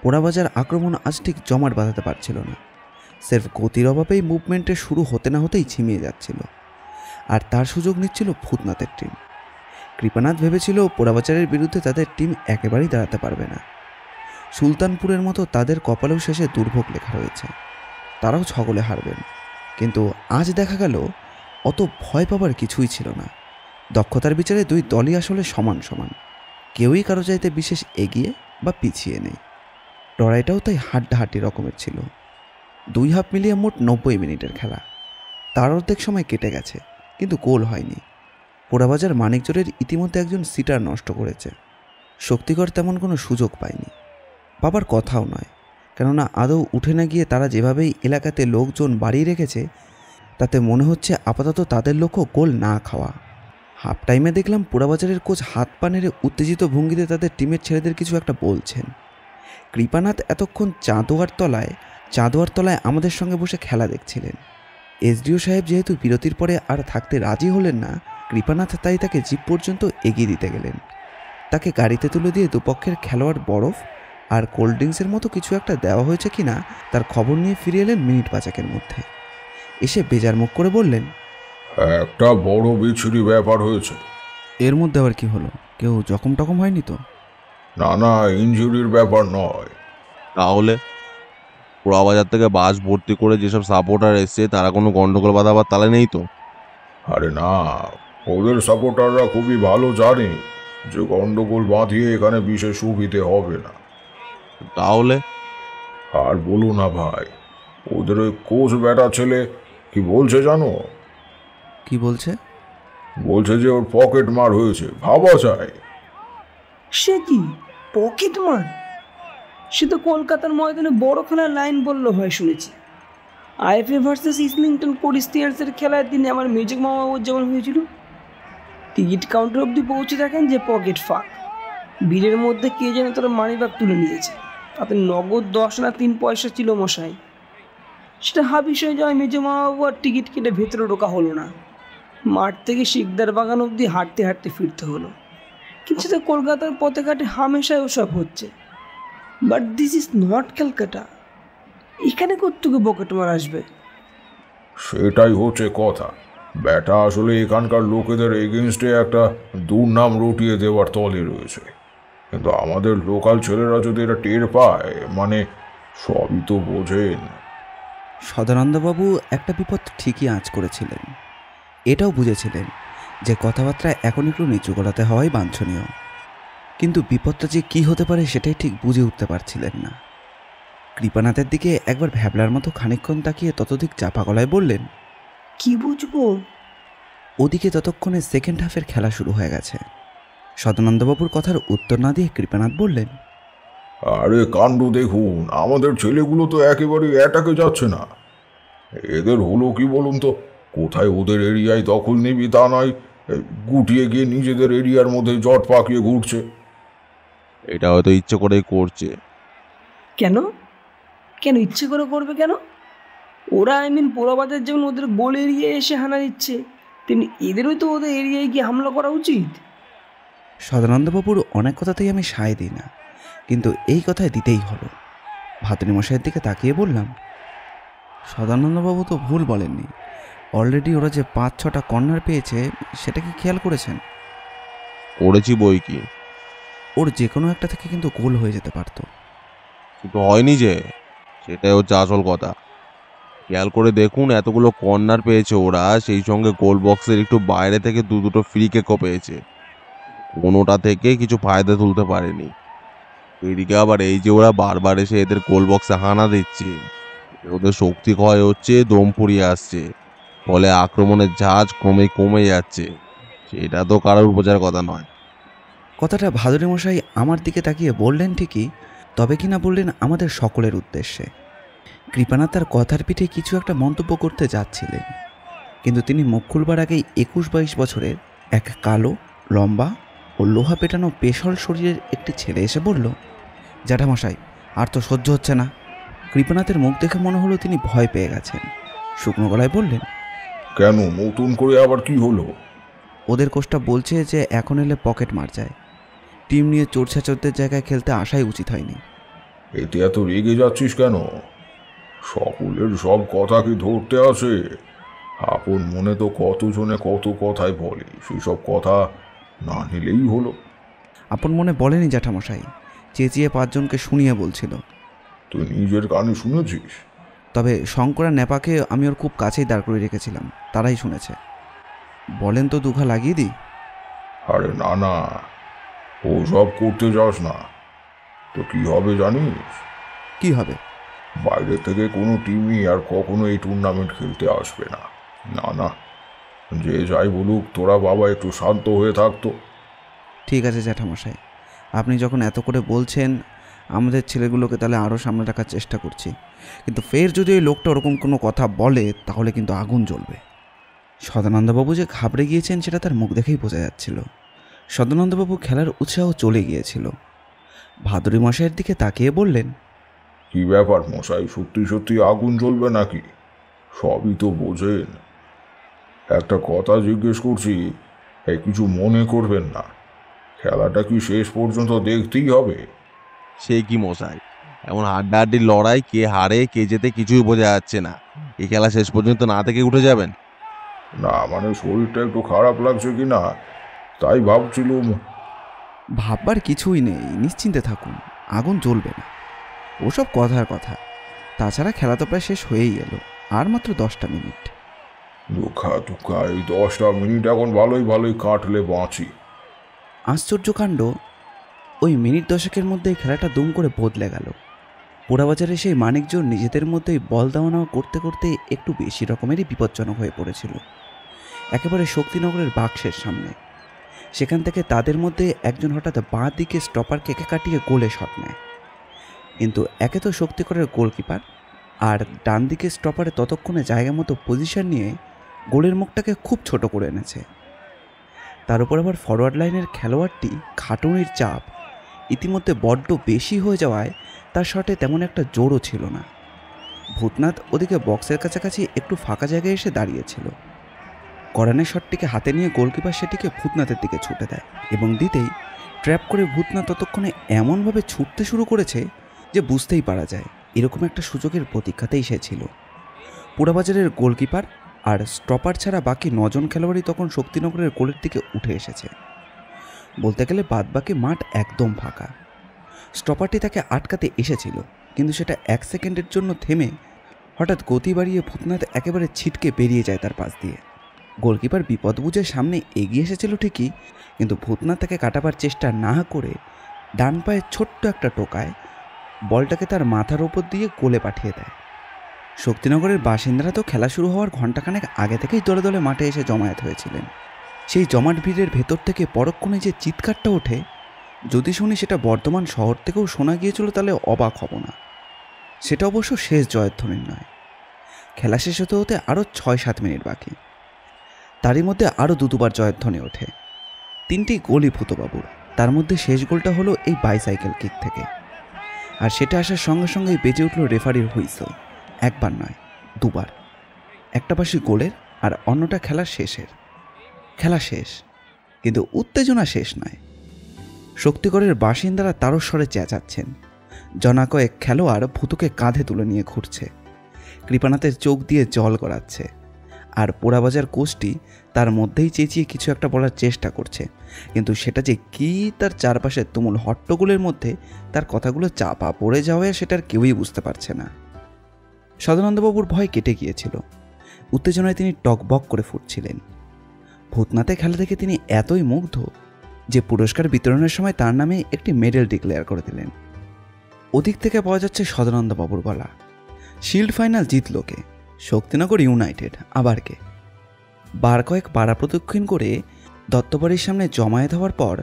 পোড়াবাজার আক্রমণ আজ ঠিক জমাট বাঁধাতে পারছিল না। সির্ফ গতির অভাবেই মুভমেন্টের শুরু হতে না হতেই ছিমিয়ে যাচ্ছিল। আর তার সুযোগ নিচ্ছিল ভূতনাথের টিম। কৃপানাথ ভেবেছিল পোড়াবাজারের বিরুদ্ধে তাদের টিম একেবারেই দাঁড়াতে পারবে না। সুলতানপুরের মতো তাদের কপালেও শেষে দুর্ভোগ লেখা রয়েছে, তারাও ছগলে হারবেন। কিন্তু আজ দেখা গেল অত ভয় পাবার কিছুই ছিল না। দক্ষতার বিচারে দুই দলই আসলে সমান সমান, কেউই কারো চাইতে বিশেষ এগিয়ে বা পিছিয়ে নেই। লড়াইটাও তাই হাড্ডাহাড্ডি রকমের ছিল। 2 হাফ মিলিয়ে মোট 90 মিনিটের খেলা। তার অর্ধেক সময় কেটে গেছে, কিন্তু গোল হয়নি। পোড়াবাজার মানিকজোড়ের ইতিমধ্যে একজন সিটার নষ্ট করেছে। শক্তিগড় তেমন কোনো সুযোগ পায়নি, পাবার কথাও নয়, কেননা আদৌ উঠে না গিয়ে তারা যেভাবেই এলাকাতে লোকজন বাড়িয়ে রেখেছে তাতে মনে হচ্ছে আপাতত তাদের লক্ষ্য গোল না খাওয়া। হাফ টাইমে দেখলাম পোড়াবাজারের কোচ হাত পা নেড়ে উত্তেজিত ভঙ্গিতে তাদের টিমের ছেলেদের কিছু একটা বলছেন। কৃপানাথ এতক্ষণ চাঁদোয়ার তলায় আমাদের সঙ্গে বসে খেলা দেখছিলেন। এসডিও সাহেব যেহেতু বিরতির পরে আর থাকতে রাজি হলেন না, কৃপানাথ তাই তাকে জিপ পর্যন্ত এগিয়ে দিতে গেলেন। তাকে গাড়িতে তুলে দিয়ে দুপক্ষের খেলোয়াড় বরফ আর কোল্ড ড্রিঙ্কসের মতো কিছু একটা দেওয়া হয়েছে কিনা তার খবর নিয়ে ফিরে এলেন মিনিট 5 মধ্যে। এসে বেজার মুখ করে বললেন, একটা বড় বিচ্ছিরি ব্যাপার হয়েছে। এর মধ্যে আবার কি হলো? কেউ জখম টখম হয়নি তো? না না, ইনজুরির ব্যাপার নয়। তাহলে পোড়াবাজার থেকে বাস ভর্তি করে যেসব সাপোর্টার এসছে তারা কোনো গন্ডগোল বাঁধাবার তালে নেই তো? আরে না, ওদের সাপোর্টাররা খুবই ভালো জানে যে গন্ডগোল বাঁধিয়ে এখানে বিশেষ সুবিধে হবে না। তাহলে আর বলো না ভাই, ওদের ওই কোচ বেটা ছেলে কি বলছে জানো? কি বলছে? বলছে যে ওর পকেট মার হয়েছে। ভাবা যায়? সে কি পকেট মার? সে তো কলকাতার ময়দানে বড় খেলার লাইন বললো হয় শুনেছি। আইএফএ ভার্সেস ইসলিংটন কোরিস্টিয়ান্সের খেলার দিনে আমার মিউজিক মামাবাবুর যেমন হয়েছিল, টিকিট কাউন্টার অবধি পৌঁছে দেখেন যে পকেট ফাঁক। ভিড়ের মধ্যে কে যেন তার মানিব্যাগ তুলে নিয়েছে, তাতে নগদ 10 আনা 3 পয়সা ছিল মশাই। সেটা হাবিস হয়ে যাওয়ায় মেজো মামাবাবু আর টিকিট কেটে ভেতরে ঢোকা হলো না। মাঠ থেকে শিকদার বাগান অবধি হাঁটতে হাঁটতে ফিরতে হলো। কিন্তু তো কলকাতার পথে ঘাটে হামেশাই ওসব হচ্ছে। But this is not Calcutta. এখানে কোত্থেকে পকেট মার আসবে? সেটাই হচ্ছে কথা। ব্যাটা আসলে এখানকার লোকেদের এগেনস্টে একটা দুর্নাম রটিয়ে দেওয়ার তলে রয়েছে। কিন্তু আমাদের লোকাল ছেলেরা যদি এটা টের পায়, মানে সবই তো বোঝেন। সদানন্দবাবু একটা বিপদ ঠিকই আঁচ করেছিলেন। এটাও বুঝেছিলেন যে কথাবার্তা এখন একটু নিচু গলাতে হওয়াই বাঞ্ছনীয়, কিন্তু বিপদটা যে কী হতে পারে সেটাই ঠিক বুঝে উঠতে পারছিলেন না। কৃপানাথের দিকে একবার ভ্যাবলার মতো খানিকক্ষণ তাকিয়ে ততোধিক চাপা গলায় বললেন, কি বুঝবো? ওদিকে ততক্ষণে সেকেন্ড হাফের খেলা শুরু হয়ে গেছে। সদানন্দবাবুর কথার উত্তর না দিয়ে কৃপানাথ বললেন, আরে কাণ্ড দেখুন, আমাদের ছেলেগুলো তো একেবারে অ্যাটাকে যাচ্ছে না। এদের হলো কি বলুন তো? কোথায় ওদের এরিয়ায় দখল নিবি তা নয়, গুটিয়ে গিয়ে নিজেদের এরিয়ার মধ্যে জট পাকিয়ে ঘুরছে। এটা হয়তো ইচ্ছে করেই করছে। কেন কেন ইচ্ছে করে করবে কেন? ওরা পোড়াবাজার যেমন ওদের গোল এরিয়ায় এসে হানা দিচ্ছে, তেমনি এদেরও তো ওদের এরিয়ায় গিয়ে হামলা করা উচিত। সদানন্দবাবুর অনেক কথাতেই আমি সায় দিই না, কিন্তু এই কথায় দিতেই হলো। ভাতুনি মশাইয়ের দিকে তাকিয়ে বললাম, সদানন্দবাবু তো ভুল বলেননি। অলরেডি ওরা যে 5-6টা কর্নার পেয়েছে সেটা কি খেয়াল করেছেন? করেছি বই কি, ওর যে কোনো একটা থেকে কিন্তু গোল হয়ে যেতে পারতো। কিন্তু হয়নি যে, সেটাই হচ্ছে আসল কথা। খেয়াল করে দেখুন, এতগুলো কর্নার পেয়েছে ওরা, সেই সঙ্গে গোল বক্সের একটু বাইরে থেকে দুটো ফ্রি কিকও পেয়েছে। কোনোটা থেকে কিছু ফায়দা তুলতে পারেনি। এদিকে আবার এই যে ওরা বারবার এসে এদের গোল বক্সে হানা দিচ্ছে, ওদের শক্তি ক্ষয় হচ্ছে, দম ফুরিয়ে আসছে, ফলে আক্রমণের ঝাঁজ ক্রমেই কমে যাচ্ছে। সেটা তো কারোর বোঝার কথা নয়। কথাটা ভাদুরী মশাই আমার দিকে তাকিয়ে বললেন ঠিকই, তবে কিনা বললেন আমাদের সকলের উদ্দেশ্যে। কৃপানাথ তার কথার পিঠে কিছু একটা মন্তব্য করতে যাচ্ছিলেন, কিন্তু তিনি মুখ খুলবার আগেই 21-22 বছরের এক কালো, লম্বা ও লোহা পেটানো পেশল শরীরের একটি ছেলে এসে বলল, জ্যাঠামশাই আর তো সহ্য হচ্ছে না। কৃপানাথের মুখ দেখে মনে হলো তিনি ভয় পেয়ে গেছেন। শুকনো গলায় বললেন, কেন, নতুন করে আবার কি হলো? ওদের কোচটা বলছে যে এখন এলে পকেট মার যায়। টিম নিয়ে চোরছাচরদের জায়গায় খেলতে আসাই উচিত হয়নি। এতে এত রেগে যাচ্ছিস কেন? সকলের সব কথা কি ধরতে আসে? আপন মনে তো কতজনে কত কথাই বলে, সেসব কথা না নিলেই হলো। আপন মনে বলেনি জ্যাঠামশাই, চেঁচিয়ে 5 জনকে শুনিয়ে বলছিল। তুই নিজের কানে শুনেছিস? তবে শঙ্কর আর নেপাকে আমি ওর খুব কাছেই দাঁড় করে রেখেছিলাম, তারাই শুনেছে। বলেন তো দুঘা লাগিয়ে দিই? আরে না না, ও সব করতে যাস না। তো কি হবে জানিস? কি হবে? বাইরে থেকে কোনো টিমই আর কখনো এই টুর্নামেন্ট খেলতে আসবে না। না না, যে যাই বলুক, তোরা বাবা একটু শান্ত হয়ে থাকতো। ঠিক আছে জ্যাঠামশাই, আপনি যখন এত করে বলছেন, আমাদের ছেলেগুলোকে তাহলে আরও সামনে রাখার চেষ্টা করছি। কিন্তু ফের যদি ওই লোকটা ওরকম কোনো কথা বলে তাহলে কিন্তু আগুন জ্বলবে। সদানন্দবাবু যে ঘাবড়ে গিয়েছেন সেটা তার মুখ দেখেই বোঝা যাচ্ছিল। সদানন্দবাবু খেলার উৎসাহ চলে গিয়েছিল। ভাদুরী মশাইয়ের দিকে তাকিয়ে বললেন, কি ব্যাপার মশাই, সত্যি সত্যি আগুন জ্বলবে নাকি? সবই তো বোঝেন। একটা কথা জিজ্ঞেস করছি, কিছু মনে করবেন না। খেলাটা কি শেষ পর্যন্ত দেখতেই হবে? সে কি মশাই, এমন হাড্ডাহাড্ডির লড়াই, কে হারে কে জেতে কিছুই বোঝা যাচ্ছে না। এই খেলা শেষ পর্যন্ত না থেকে উঠে যাবেন? না মানে শরীরটা একটু খারাপ লাগছে কি না, তাই ভাবছিলুম। ভাববার কিছুই নেই, নিশ্চিন্তে থাকুন, আগুন জ্বলবে না। ওসব কথার কথা। তাছাড়া খেলা তো প্রায় শেষ হয়েই এলো, আর মাত্র 10টা মিনিট। দুঃখা দুঃখা, এই 10টা মিনিট এখন ভালোই ভালোই কাটলে বাঁচি। আশ্চর্য কাণ্ড, ওই মিনিট 10কের মধ্যেই খেলাটা দুম করে বদলে গেল। পোড়াবাজারে সেই মানিকজন নিজেদের মধ্যেই বল দেওয়া নেওয়া করতে করতে একটু বেশি রকমেরই বিপজ্জনক হয়ে পড়েছিল। একেবারে শক্তিনগরের বাক্সের সামনে। সেখান থেকে তাদের মধ্যে একজন হঠাৎ বাঁ দিকে স্টপার কেকে কাটিয়ে গোলে শট নেয়। কিন্তু একে তো শক্তিকরের গোলকিপার, আর ডান দিকে স্টপারে ততক্ষণে জায়গা মতো পজিশন নিয়ে গোলের মুখটাকে খুব ছোট করে এনেছে। তার উপর আবার ফরওয়ার্ড লাইনের খেলোয়াড়টি খাটুনির চাপ ইতিমধ্যে বড্ড বেশি হয়ে যাওয়ায় তার শটে তেমন একটা জোরও ছিল না। ভূতনাথ ওদিকে বক্সের কাছাকাছি একটু ফাঁকা জায়গায় এসে দাঁড়িয়েছিল। করানের শটটিকে হাতে নিয়ে গোলকিপার সেটিকে ভূতনাথের দিকে ছুটে দেয় এবং দিতেই ট্র্যাপ করে ভূতনাথ ততক্ষণে এমনভাবে ছুটতে শুরু করেছে যে বুঝতেই পারা যায় এরকম একটা সুযোগের প্রতীক্ষাতেই সে ছিল। পোড়াবাজারের গোলকিপার আর স্টপার ছাড়া বাকি 9 জন খেলোয়াড়ই তখন শক্তিনগরের গোলের দিকে উঠে এসেছে। বলতে গেলে বাদবাকি মাঠ একদম ফাঁকা। স্টপারটি তাকে আটকাতে এসেছিল, কিন্তু সেটা 1 সেকেন্ডের জন্য থেমে হঠাৎ গতি বাড়িয়ে ভূতনাথ একেবারে ছিটকে বেরিয়ে যায় তার পাশ দিয়ে। গোলকিপার বিপদ বুঝে সামনে এগিয়ে এসেছিল ঠিকই, কিন্তু ভূতনাথ তাকে কাটাবার চেষ্টা না করে ডান পায়ে ছোট্ট একটা টোকায় বলটাকে তার মাথার ওপর দিয়ে গোলে পাঠিয়ে দেয়। শক্তিনগরের বাসিন্দারা তো খেলা শুরু হওয়ার ঘণ্টাখানেক আগে থেকেই দলে দলে মাঠে এসে জমায়েত হয়েছিলেন। সেই জমাট ভিড়ের ভেতর থেকে পরক্ষণে যে চিৎকারটা ওঠে, যদি শুনি সেটা বর্ধমান শহর থেকেও শোনা গিয়েছিল তাহলে অবাক হব না। সেটা অবশ্য শেষ জয়ধ্বনির নয়। খেলা শেষ হতে হতে আরও 6-7 মিনিট বাকি। তারই মধ্যে আরও দুবার জয়ধ্বনি ওঠে। 3টি গোলই ভূতবাবুর। তার মধ্যে শেষ গোলটা হলো এই বাইসাইকেল কিক থেকে, আর সেটা আসার সঙ্গে সঙ্গেই বেজে উঠল রেফারির হুইসেল। একবার নয়, 2বার। একটা পাশে গোলের আর অন্যটা খেলার শেষের। খেলা শেষ, কিন্তু উত্তেজনা শেষ নয়। শক্তিগড়ের বাসিন্দারা তারস্বরে চেঁচাচ্ছেন। জনা কয়েক খেলোয়াড় ভূতকে কাঁধে তুলে নিয়ে ঘুরছে। কৃপানাথের চোখ দিয়ে জল গড়াচ্ছে, আর পোড়াবাজার কোচটি তার মধ্যেই চেঁচিয়ে কিছু একটা বলার চেষ্টা করছে, কিন্তু সেটা যে কি তার চারপাশে তুমুল হট্টগোলের মধ্যে তার কথাগুলো চাপা পড়ে যাওয়ায় সেটার কেউই বুঝতে পারছে না। সদানন্দবাবুর ভয় কেটে গিয়েছিল। উত্তেজনায় তিনি টকবক করে ফুটছিলেন। ভূতনাথে খেলা দেখে তিনি এতই মুগ্ধ যে পুরস্কার বিতরণের সময় তার নামে একটি মেডেল ডিক্লেয়ার করে দিলেন। ওদিক থেকে পাওয়া যাচ্ছে সদানন্দবাবুর গলা। শিল্ড ফাইনাল জিতল কে? শক্তিনগর ইউনাইটেড। আবার কে? বার কয়েক পাড়া প্রদক্ষিণ করে দত্তবাড়ির সামনে জমায়েত হওয়ার পর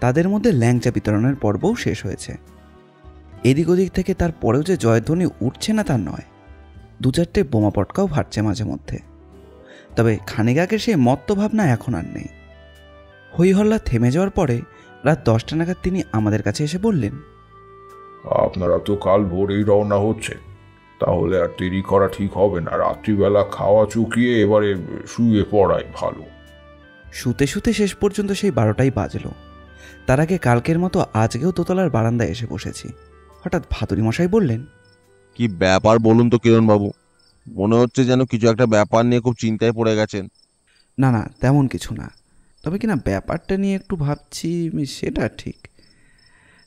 তাদের মধ্যে ল্যাংচা বিতরণের পর্বও শেষ হয়েছে। এদিক ওদিক থেকে তার পরেও যে জয়ধ্বনি উঠছে না তা নয়, 2-4টে বোমা পটকাও ফাটছে মাঝে মধ্যে। তবে খানিক আগের সেই মত্ত ভাবনা এখন আর নেই। হইহল্লা থেমে যাওয়ার পরে রাত 10টা নাগাদ তিনি আমাদের কাছে এসে বললেন, আপনারা তো কাল ভোরেই রওনা হচ্ছে, তাহলে আর দেরি করা ঠিক হবে না। রাত্রিবেলা খাওয়া চুকিয়ে এবারে শুয়ে পড়াই ভালো। শুতে শুতে শেষ পর্যন্ত সেই 12টাই বাজলো। তার আগে কালকের মতো আজকেও দোতলার বারান্দায় এসে বসেছি। হঠাৎ ভাতুরী মশাই বললেন, কি ব্যাপার বলুন তো কিরণ বাবু, মনে হচ্ছে যেন কিছু একটা ব্যাপার নিয়ে খুব চিন্তায় পড়ে গেছেন। না না, তেমন কিছু না, তবে কিনা ব্যাপারটা নিয়ে একটু ভাবছি, সেটা ঠিক,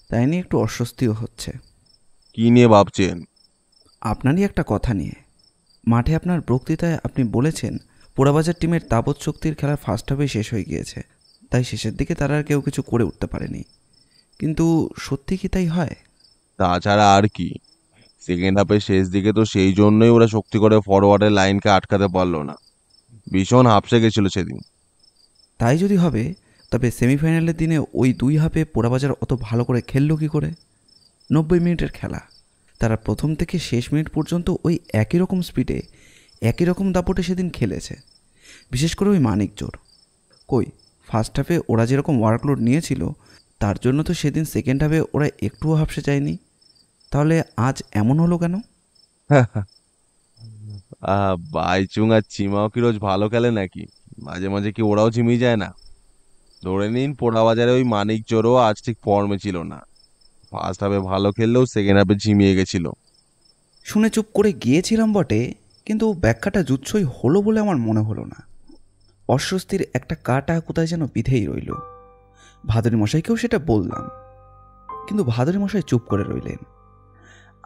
তাই নিয়ে একটু অস্বস্তিও হচ্ছে। কি নিয়ে ভাবছেন? আপনারই একটা কথা নিয়ে। মাঠে আপনার বক্তৃতায় আপনি বলেছেন পোড়াবাজার টিমের তাবৎ শক্তির খেলা ফার্স্ট হাফেই শেষ হয়ে গিয়েছে, তাই শেষের দিকে তারা আর কেউ কিছু করে উঠতে পারেনি। কিন্তু সত্যি কি তাই হয়? তাছাড়া আর কি, সেকেন্ড হাফের শেষ দিকে তো সেই জন্যই ওরা শক্তি করে ফরওয়ার্ডের লাইনকে আটকাতে পারলো না। ভীষণ হাঁপসে গেছিল সেদিন। তাই যদি হবে, তবে সেমিফাইনালের দিনে ওই 2 হাফে পোড়াবাজার অত ভালো করে খেললো কী করে? 90 মিনিটের খেলা, তারা প্রথম থেকে শেষ মিনিট পর্যন্ত ওই একই রকম স্পিডে একই রকম দাপটে সেদিন খেলেছে, বিশেষ করে ওই মানিক জোর। কই, ফার্স্ট হাফে ওরা যেরকম ওয়ার্কলোড নিয়েছিল তার জন্য তো সেদিন সেকেন্ড হাফে ওরা একটুও হাফসে যায়নি। তাহলে আজ এমন হলো কেন? বাইচুং আর চিমাও কি রোজ ভালো খেলে নাকি? মাঝে মাঝে কি ওরাও ঝিমিয়ে যায় না? ধরে নিন পোড়া বাজারে ওই মানিক চোরও আজ ঠিক ফর্মে ছিল না। ফার্স্ট হাফে ভালো খেললেও সেকেন্ড হাফে ঝিমিয়ে গেছিল। শুনে চুপ করে গিয়েছিলাম বটে, কিন্তু ব্যাখ্যাটা জুৎসই হলো বলে আমার মনে হলো না। অস্বস্তির একটা কাটা কোথায় যেন বিধেই রইল। ভাদুরী মশাইকেও সেটা বললাম, কিন্তু ভাদুরী মশাই চুপ করে রইলেন।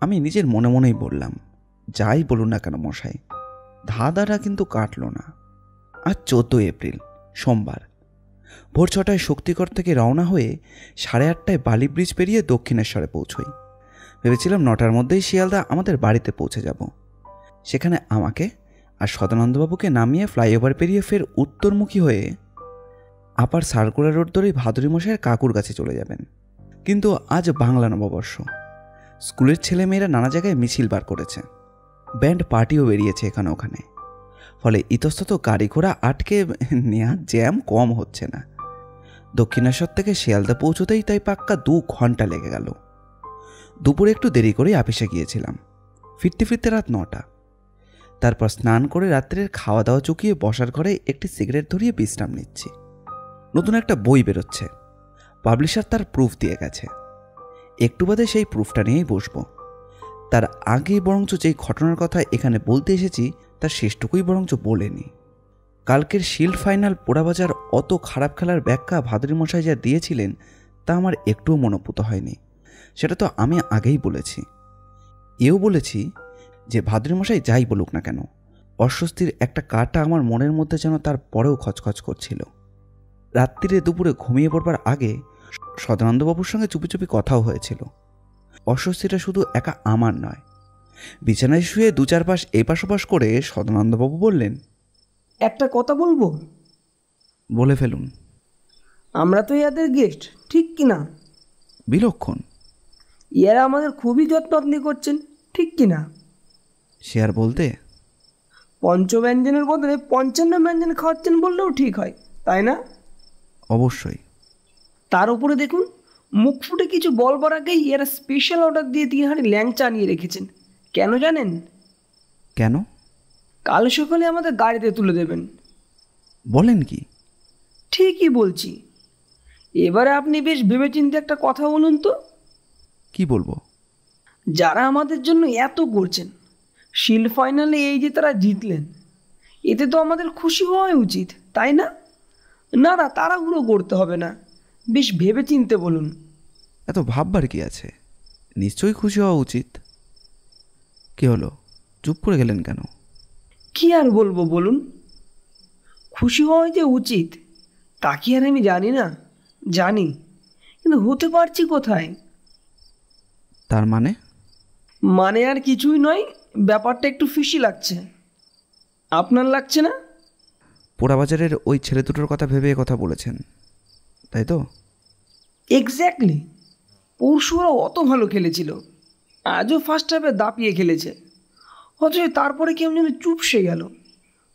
আমি নিজের মনে মনেই বললাম, যাই বলুন না কেন মশাই, ধাঁধাটা কিন্তু কাটল না। আজ 14 এপ্রিল, সোমবার। ভোর 6টায় শক্তিগড় থেকে রওনা হয়ে 8:30টায় বালি ব্রিজ পেরিয়ে দক্ষিণেশ্বরে পৌঁছই। ভেবেছিলাম 9টার মধ্যেই শিয়ালদা আমাদের বাড়িতে পৌঁছে যাব। সেখানে আমাকে আর সদানন্দবাবুকে নামিয়ে ফ্লাইওভার পেরিয়ে ফের উত্তরমুখী হয়ে আপার সার্কুলার রোড ধরেই ভাদুরী মশাইয়ের কাকুর কাছে চলে যাবেন। কিন্তু আজ বাংলা নববর্ষ, স্কুলের ছেলেমেয়েরা নানা জায়গায় মিছিল বার করেছে, ব্যান্ড পার্টিও বেরিয়েছে এখানে ওখানে। ফলে ইতস্তত গাড়ি ঘোড়া আটকে নেওয়া জ্যাম কম হচ্ছে না। দক্ষিণেশ্বর থেকে শিয়ালদা পৌঁছতেই তাই পাক্কা 2 ঘন্টা লেগে গেল। দুপুরে একটু দেরি করে অফিসে গিয়েছিলাম, ফিরতে ফিরতে রাত 9টা। তারপর স্নান করে রাত্রের খাওয়া দাওয়া চুকিয়ে বসার ঘরে একটি সিগারেট ধরিয়ে বিশ্রাম নিচ্ছি। নতুন একটা বই বেরোচ্ছে, পাবলিশার তার প্রুফ দিয়ে গেছে। একটু বাদে সেই প্রুফটা নিয়েই বসবো। তার আগেই বরঞ্চ যেই ঘটনার কথা এখানে বলতে এসেছি তার শেষটুকুই বরঞ্চ বলেনি। কালকের শিল্ড ফাইনাল পোড়াবাজার অত খারাপ খেলার ব্যাখ্যা ভাদুরী মশাই যা দিয়েছিলেন তা আমার একটুও মনোপুত হয়নি। সেটা তো আমি আগেই বলেছি। এও বলেছি যে ভাদুরী মশাই যাই বলুক না কেন, অস্বস্তির একটা কাটা আমার মনের মধ্যে যেন তার পরেও খচখচ করছিল। রাত্রিরে দুপুরে ঘুমিয়ে পড়বার আগে সদানন্দবাবুর সঙ্গে চুপি চুপি কথাও হয়েছিল। অস্বস্তিটা শুধু একা আমার নয়। বিছানায় শুয়ে 2-4 পাশ এপাশ ওপাশ করে সদানন্দবাবু বললেন, একটা কথা বলবো? বলে ফেলুন। আমরা তো ইয়াদের গেস্ট, ঠিক কি না? বিলক্ষণ। ইয়ারা আমাদের খুবই যত্নআত্নি করছেন, ঠিক কি না? সে আর বলতে, পঞ্চব্যঞ্জনের বদলে 55 ব্যঞ্জন খাওয়াচ্ছেন বললেও ঠিক হয়, তাই না? অবশ্যই। তার উপরে দেখুন, মুখ ফুটে কিছু বলবার আগেই এরা স্পেশাল অর্ডার দিয়ে 3 হাঁড়ি ল্যাংচা আনিয়ে রেখেছেন। কেন জানেন? কেন? কাল সকালে আমাদের গাড়িতে তুলে দেবেন। বলেন কি? ঠিকই বলছি। এবারে আপনি বেশ ভেবেচিন্তে একটা কথা বলুন তো। কি বলবো? যারা আমাদের জন্য এত করছেন, শিল্ড ফাইনালে এই যে তারা জিতলেন, এতে তো আমাদের খুশি হওয়াই উচিত, তাই না? না না, তাড়াহুড়ো করতে হবে না, বেশ ভেবেচিন্তে বলুন। এত ভাববার কি আছে? নিশ্চয়ই খুশি হওয়া উচিত। কি হলো, চুপ করে গেলেন কেন? কি আর বলবো বলুন? খুশি হওয়াই যে উচিত তা কি আর আমি জানি না? জানি, কিন্তু হতে পারছি কোথায়? তার মানে? মানে আর কিছুই নয়, ব্যাপারটা একটু ফিসি লাগছে। আপনার লাগছে না? পোড়াবাজারের ওই ছেলে দুটোর কথা ভেবে কথা বলেছেন, তাই তো? এক্স্যাক্টলি। পরশু ওরা অত ভালো খেলেছিল, আজও ফার্স্ট হাফে দাপিয়ে খেলেছে, অথচ তারপরে কেমন যেন চুপসে গেল।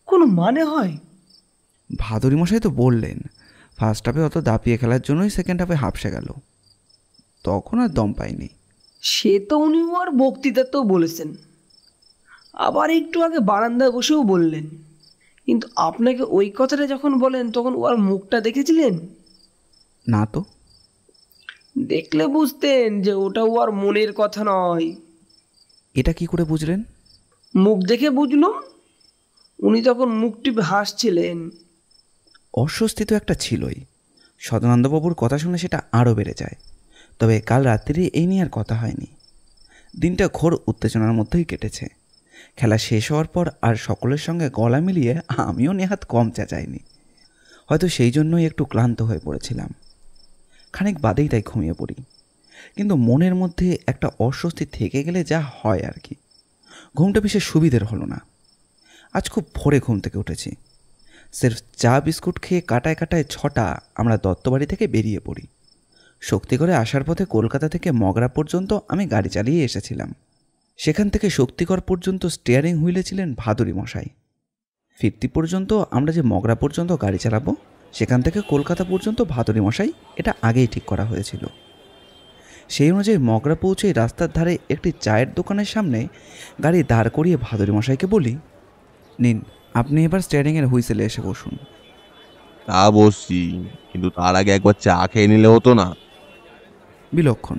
কোনো মানে হয়? ভাদুরী মশাই তো বললেন ফার্স্ট হাফে অত দাপিয়ে খেলার জন্যই সেকেন্ড হাফে হাফসে গেল, তখন আর দম পাইনি। সে তো উনি আর বক্তৃতাতেও বলেছেন, আবার একটু আগে বারান্দায় বসেও বললেন। কিন্তু আপনাকে ওই কথাটা যখন বলেন তখন ওর মুখটা দেখেছিলেন? না তো। দেখলে বুঝতেন যে ওটা ওর মনের কথা নয়। এটা কি করে বুঝলেন? মুখ দেখে বুঝলাম। উনি তখন মুখ টিপে হাসছিলেন। অস্বস্তি তো একটা ছিলই, সদানন্দবাবুর কথা শুনে সেটা আরও বেড়ে যায়। তবে কাল রাত্রি এই নিয়ে আর কথা হয়নি। দিনটা ঘোর উত্তেজনার মধ্যেই কেটেছে। খেলা শেষ হওয়ার পর আর সকলের সঙ্গে গলা মিলিয়ে আমিও নেহাত কম চেঁচাইনি। হয়তো সেই জন্যই একটু ক্লান্ত হয়ে পড়েছিলাম। খানিক বাদেই তাই ঘুমিয়ে পড়ি, কিন্তু মনের মধ্যে একটা অস্বস্তি থেকে গেলে যা হয় আর কি। ঘুমটা বিশেষ সুবিধের হলো না। আজ খুব ভোরে ঘুম থেকে উঠেছি। সির্ফ চা বিস্কুট খেয়ে কাটায় কাটায় 6টা আমরা দত্তবাড়ি থেকে বেরিয়ে পড়ি। শক্তিগড়ে আসার পথে কলকাতা থেকে মগরা পর্যন্ত আমি গাড়ি চালিয়ে এসেছিলাম। সেখান থেকে শক্তিগড় পর্যন্ত স্টিয়ারিং হুইলে ছিলেন ভাদুরী মশাই। ফিরতি পর্যন্ত আমরা যে মগরা পর্যন্ত গাড়ি চালাবো, সেখান থেকে কলকাতা পর্যন্ত ভাদুরী মশাই এটা আগেই ঠিক করা হয়েছিল। সেই অনুযায়ী মগরা পৌঁছে রাস্তার ধারে একটি চায়ের দোকানের সামনে গাড়ি দাঁড় করিয়ে ভাদুরী মশাইকে বলি, নিন আপনি এবার স্টিয়ারিংয়ের হুইসেলে এসে বসুন। তা বসছি, কিন্তু তার আগে একবার চা খেয়ে নিলে হতো না? বিলক্ষণ।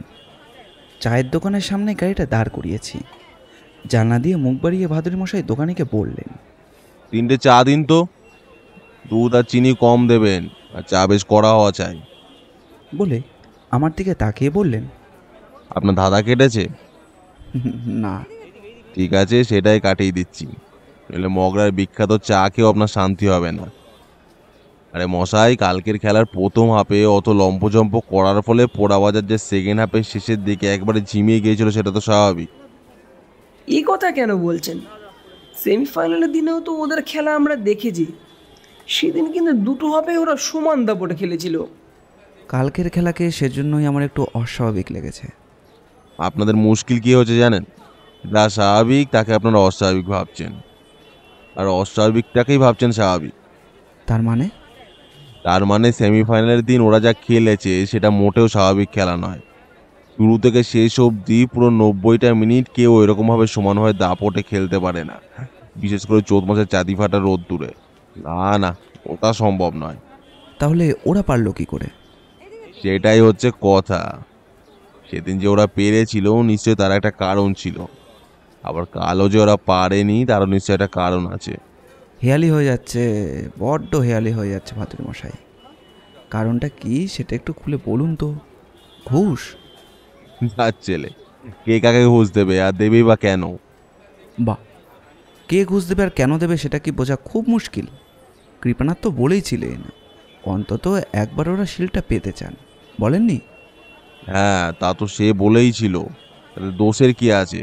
চায়ের দোকানের সামনে গাড়িটা দাঁড় করিয়েছি। জানলা দিয়ে মুখ বাড়িয়ে ভাদুরী মশাই দোকানিকে বললেন, 3টে চা দিন তো, দুধ আর চিনি কম দেবেন, আর চা বেশ কড়া হওয়া চাই। বলে আমার দিকে তাকিয়ে বললেন, আপনার ধাঁধা কেটেছে? না। ঠিক আছে, সেটাই কাটিয়ে দিচ্ছি, নইলে মগরার বিখ্যাত চা খেয়েও আপনার শান্তি হবে না। আরে মশাই, কালকের খেলার প্রথম হাফে অত লম্পজম্প করার ফলে পোড়াবাজার যে সেকেন্ড হাফের শেষের দিকে একবারে ঝিমিয়ে গিয়েছিল, সেটা তো স্বাভাবিক। এই কথা কেন বলছেন? সেমিফাইনালের দিনেও তো ওদের খেলা আমরা দেখেছি। সেদিন কিন্তু দুটো হাফে ওরা সমান দাপটে খেলেছিল। কালকের খেলাকে সেজন্যই আমার একটু অস্বাভাবিক লেগেছে। আপনাদের মুশকিল কি হচ্ছে জানেন? যা স্বাভাবিক তাকে আপনারা অস্বাভাবিক ভাবছেন, আর অস্বাভাবিকটাকেই ভাবছেন স্বাভাবিক। তার মানে সেমিফাইনালের দিন ওরা যা খেলেছে সেটা মোটেও স্বাভাবিক খেলা নয়। শুরু থেকে শেষ অবধি পুরো 90টা মিনিট কেউ এরকমভাবে সমানভাবে দাপটে খেলতে পারে না, বিশেষ করে চৈত মাসের চাঁদি ফাটা রোদ দূরে। না না, ওটা সম্ভব নয়। তাহলে ওরা পারলো কি করে? সেটাই হচ্ছে কথা। সেদিন যে ওরা পেরেছিল, নিশ্চয়ই তার একটা কারণ ছিল। আবার কালও যে ওরা পারেনি, তারও নিশ্চয়ই একটা কারণ আছে। হেয়ালি হয়ে যাচ্ছে, বড্ড হেয়ালি হয়ে যাচ্ছে ভাদুরী মশাই। কারণটা কি সেটা একটু খুলে বলুন তো। ঘুষ? যার ছেলে, কে কাকে ঘুষ দেবে, আর দেবেই বা কেন? বাহ, কে ঘুষ দেবে আর কেন দেবে সেটা কি বোঝা খুব মুশকিল। কৃপানাথ তো বলেইছিলেন অন্তত একবার ওরা শিলটা পেতে চান, বলেননি? হ্যাঁ, তা তো সে বলেই ছিল। তাহলে দোষের কি আছে?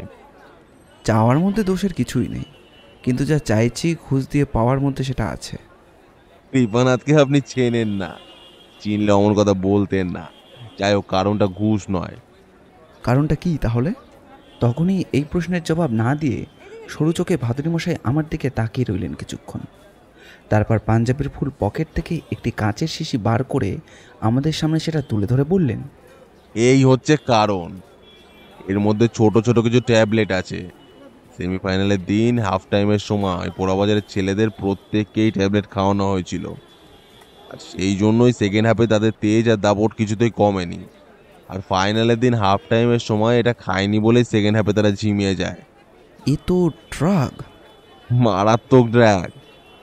চাওয়ার মধ্যে দোষের কিছুই নেই, কিন্তু যা চাইছি ঘুষ দিয়ে পাওয়ার মধ্যে সেটা আছে। কৃপানাথকে আপনি চেনেন না, চিনলে অমন কথা বলতেন না। যাই হোক, কারণটা ঘুষ নয়। কারণটা কি তাহলে? তখনই এই প্রশ্নের জবাব না দিয়ে সরু চোখে ভাদুরী মশাই আমার দিকে তাকিয়ে রইলেন কিছুক্ষণ। তারপর পাঞ্জাবের ফুল পকেট থেকে একটি কাঁচের শিশি বার করে আমাদের সামনে সেটা তুলে ধরে বললেন, এই হচ্ছে কারণ। এর মধ্যে ছোট ছোট কিছু ট্যাবলেট আছে। সেমিফাইনালের দিন হাফ টাইমের সময় পোড়াবাজারের ছেলেদের প্রত্যেককেই ট্যাবলেট খাওয়ানো হয়েছিল, আর সেই জন্যই সেকেন্ড হাফে তাদের তেজ আর দাপট কিছুতেই কমেনি। আর ফাইনালের দিন হাফ টাইমের সময় এটা খায়নি বলেই সেকেন্ড হাফে তারা ঝিমিয়ে যায়। এ তো ড্রাগ। মারাত্মক ড্রাগ।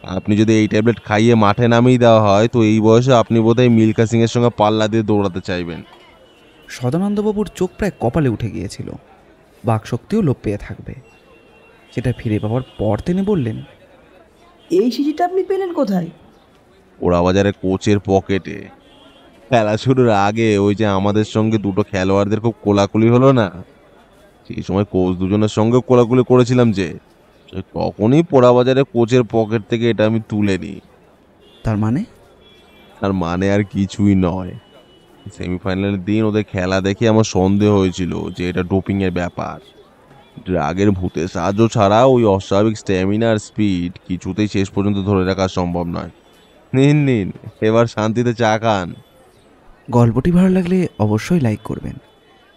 আপনি যদি এই ট্যাবলেট খাইয়ে মাঠে নামিয়ে দেওয়া হয়, তো এই বয়সে আপনি বোধহয় মিল্খা সিং এর সঙ্গে পাল্লা দিয়ে দৌড়াতে চাইবেন। সদানন্দবাবুর চোখ প্রায় কপালে উঠে গিয়েছিল। বাকশক্তিও লোপ পেয়ে থাকবে। সেটা ফিরে পাওয়ার পর তিনি বললেন, এই শিশিটা আপনি পেলেন কোথায়? পোড়াবাজারের কোচের পকেটে। খেলা শুরুর আগে ওই যে আমাদের সঙ্গে দুটো খেলোয়াড়দের খুব কোলাকুলি হলো না, সেই সময় কোচ দুজনের সঙ্গে কোলাকুলি করেছিলাম যে, তখনই পোড়াবাজারের কোচের পকেট থেকে এটা আমি তুলে নিই। তার মানে? তার মানে আর কিছুই নয়। সেমিফাইনালের দিন ওদের খেলা দেখে আমার সন্দেহ হয়েছিল যে এটা ডোপিংয়ের ব্যাপার। ড্রাগের ভূতের সাহায্য ছাড়া ওই অস্বাভাবিক স্ট্যামিনা আর স্পিড কিছুতেই শেষ পর্যন্ত ধরে রাখা সম্ভব নয়। নিন নিন, এবার শান্তিতে চা খান। গল্পটি ভালো লাগলে অবশ্যই লাইক করবেন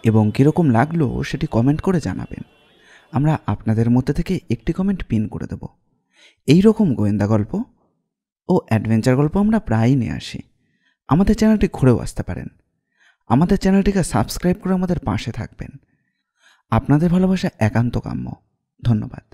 এবং কীরকম লাগলো সেটি কমেন্ট করে জানাবেন। আমরা আপনাদের মধ্যে থেকে একটি কমেন্ট পিন করে দেব। এই রকম গোয়েন্দা গল্প ও অ্যাডভেঞ্চার গল্প আমরা প্রায়ই নিয়ে আসি। আমাদের চ্যানেলটি ঘুরেও আসতে পারেন। আমাদের চ্যানেলটিকে সাবস্ক্রাইব করে আমাদের পাশে থাকবেন। আপনাদের ভালোবাসা একান্ত কাম্য। ধন্যবাদ।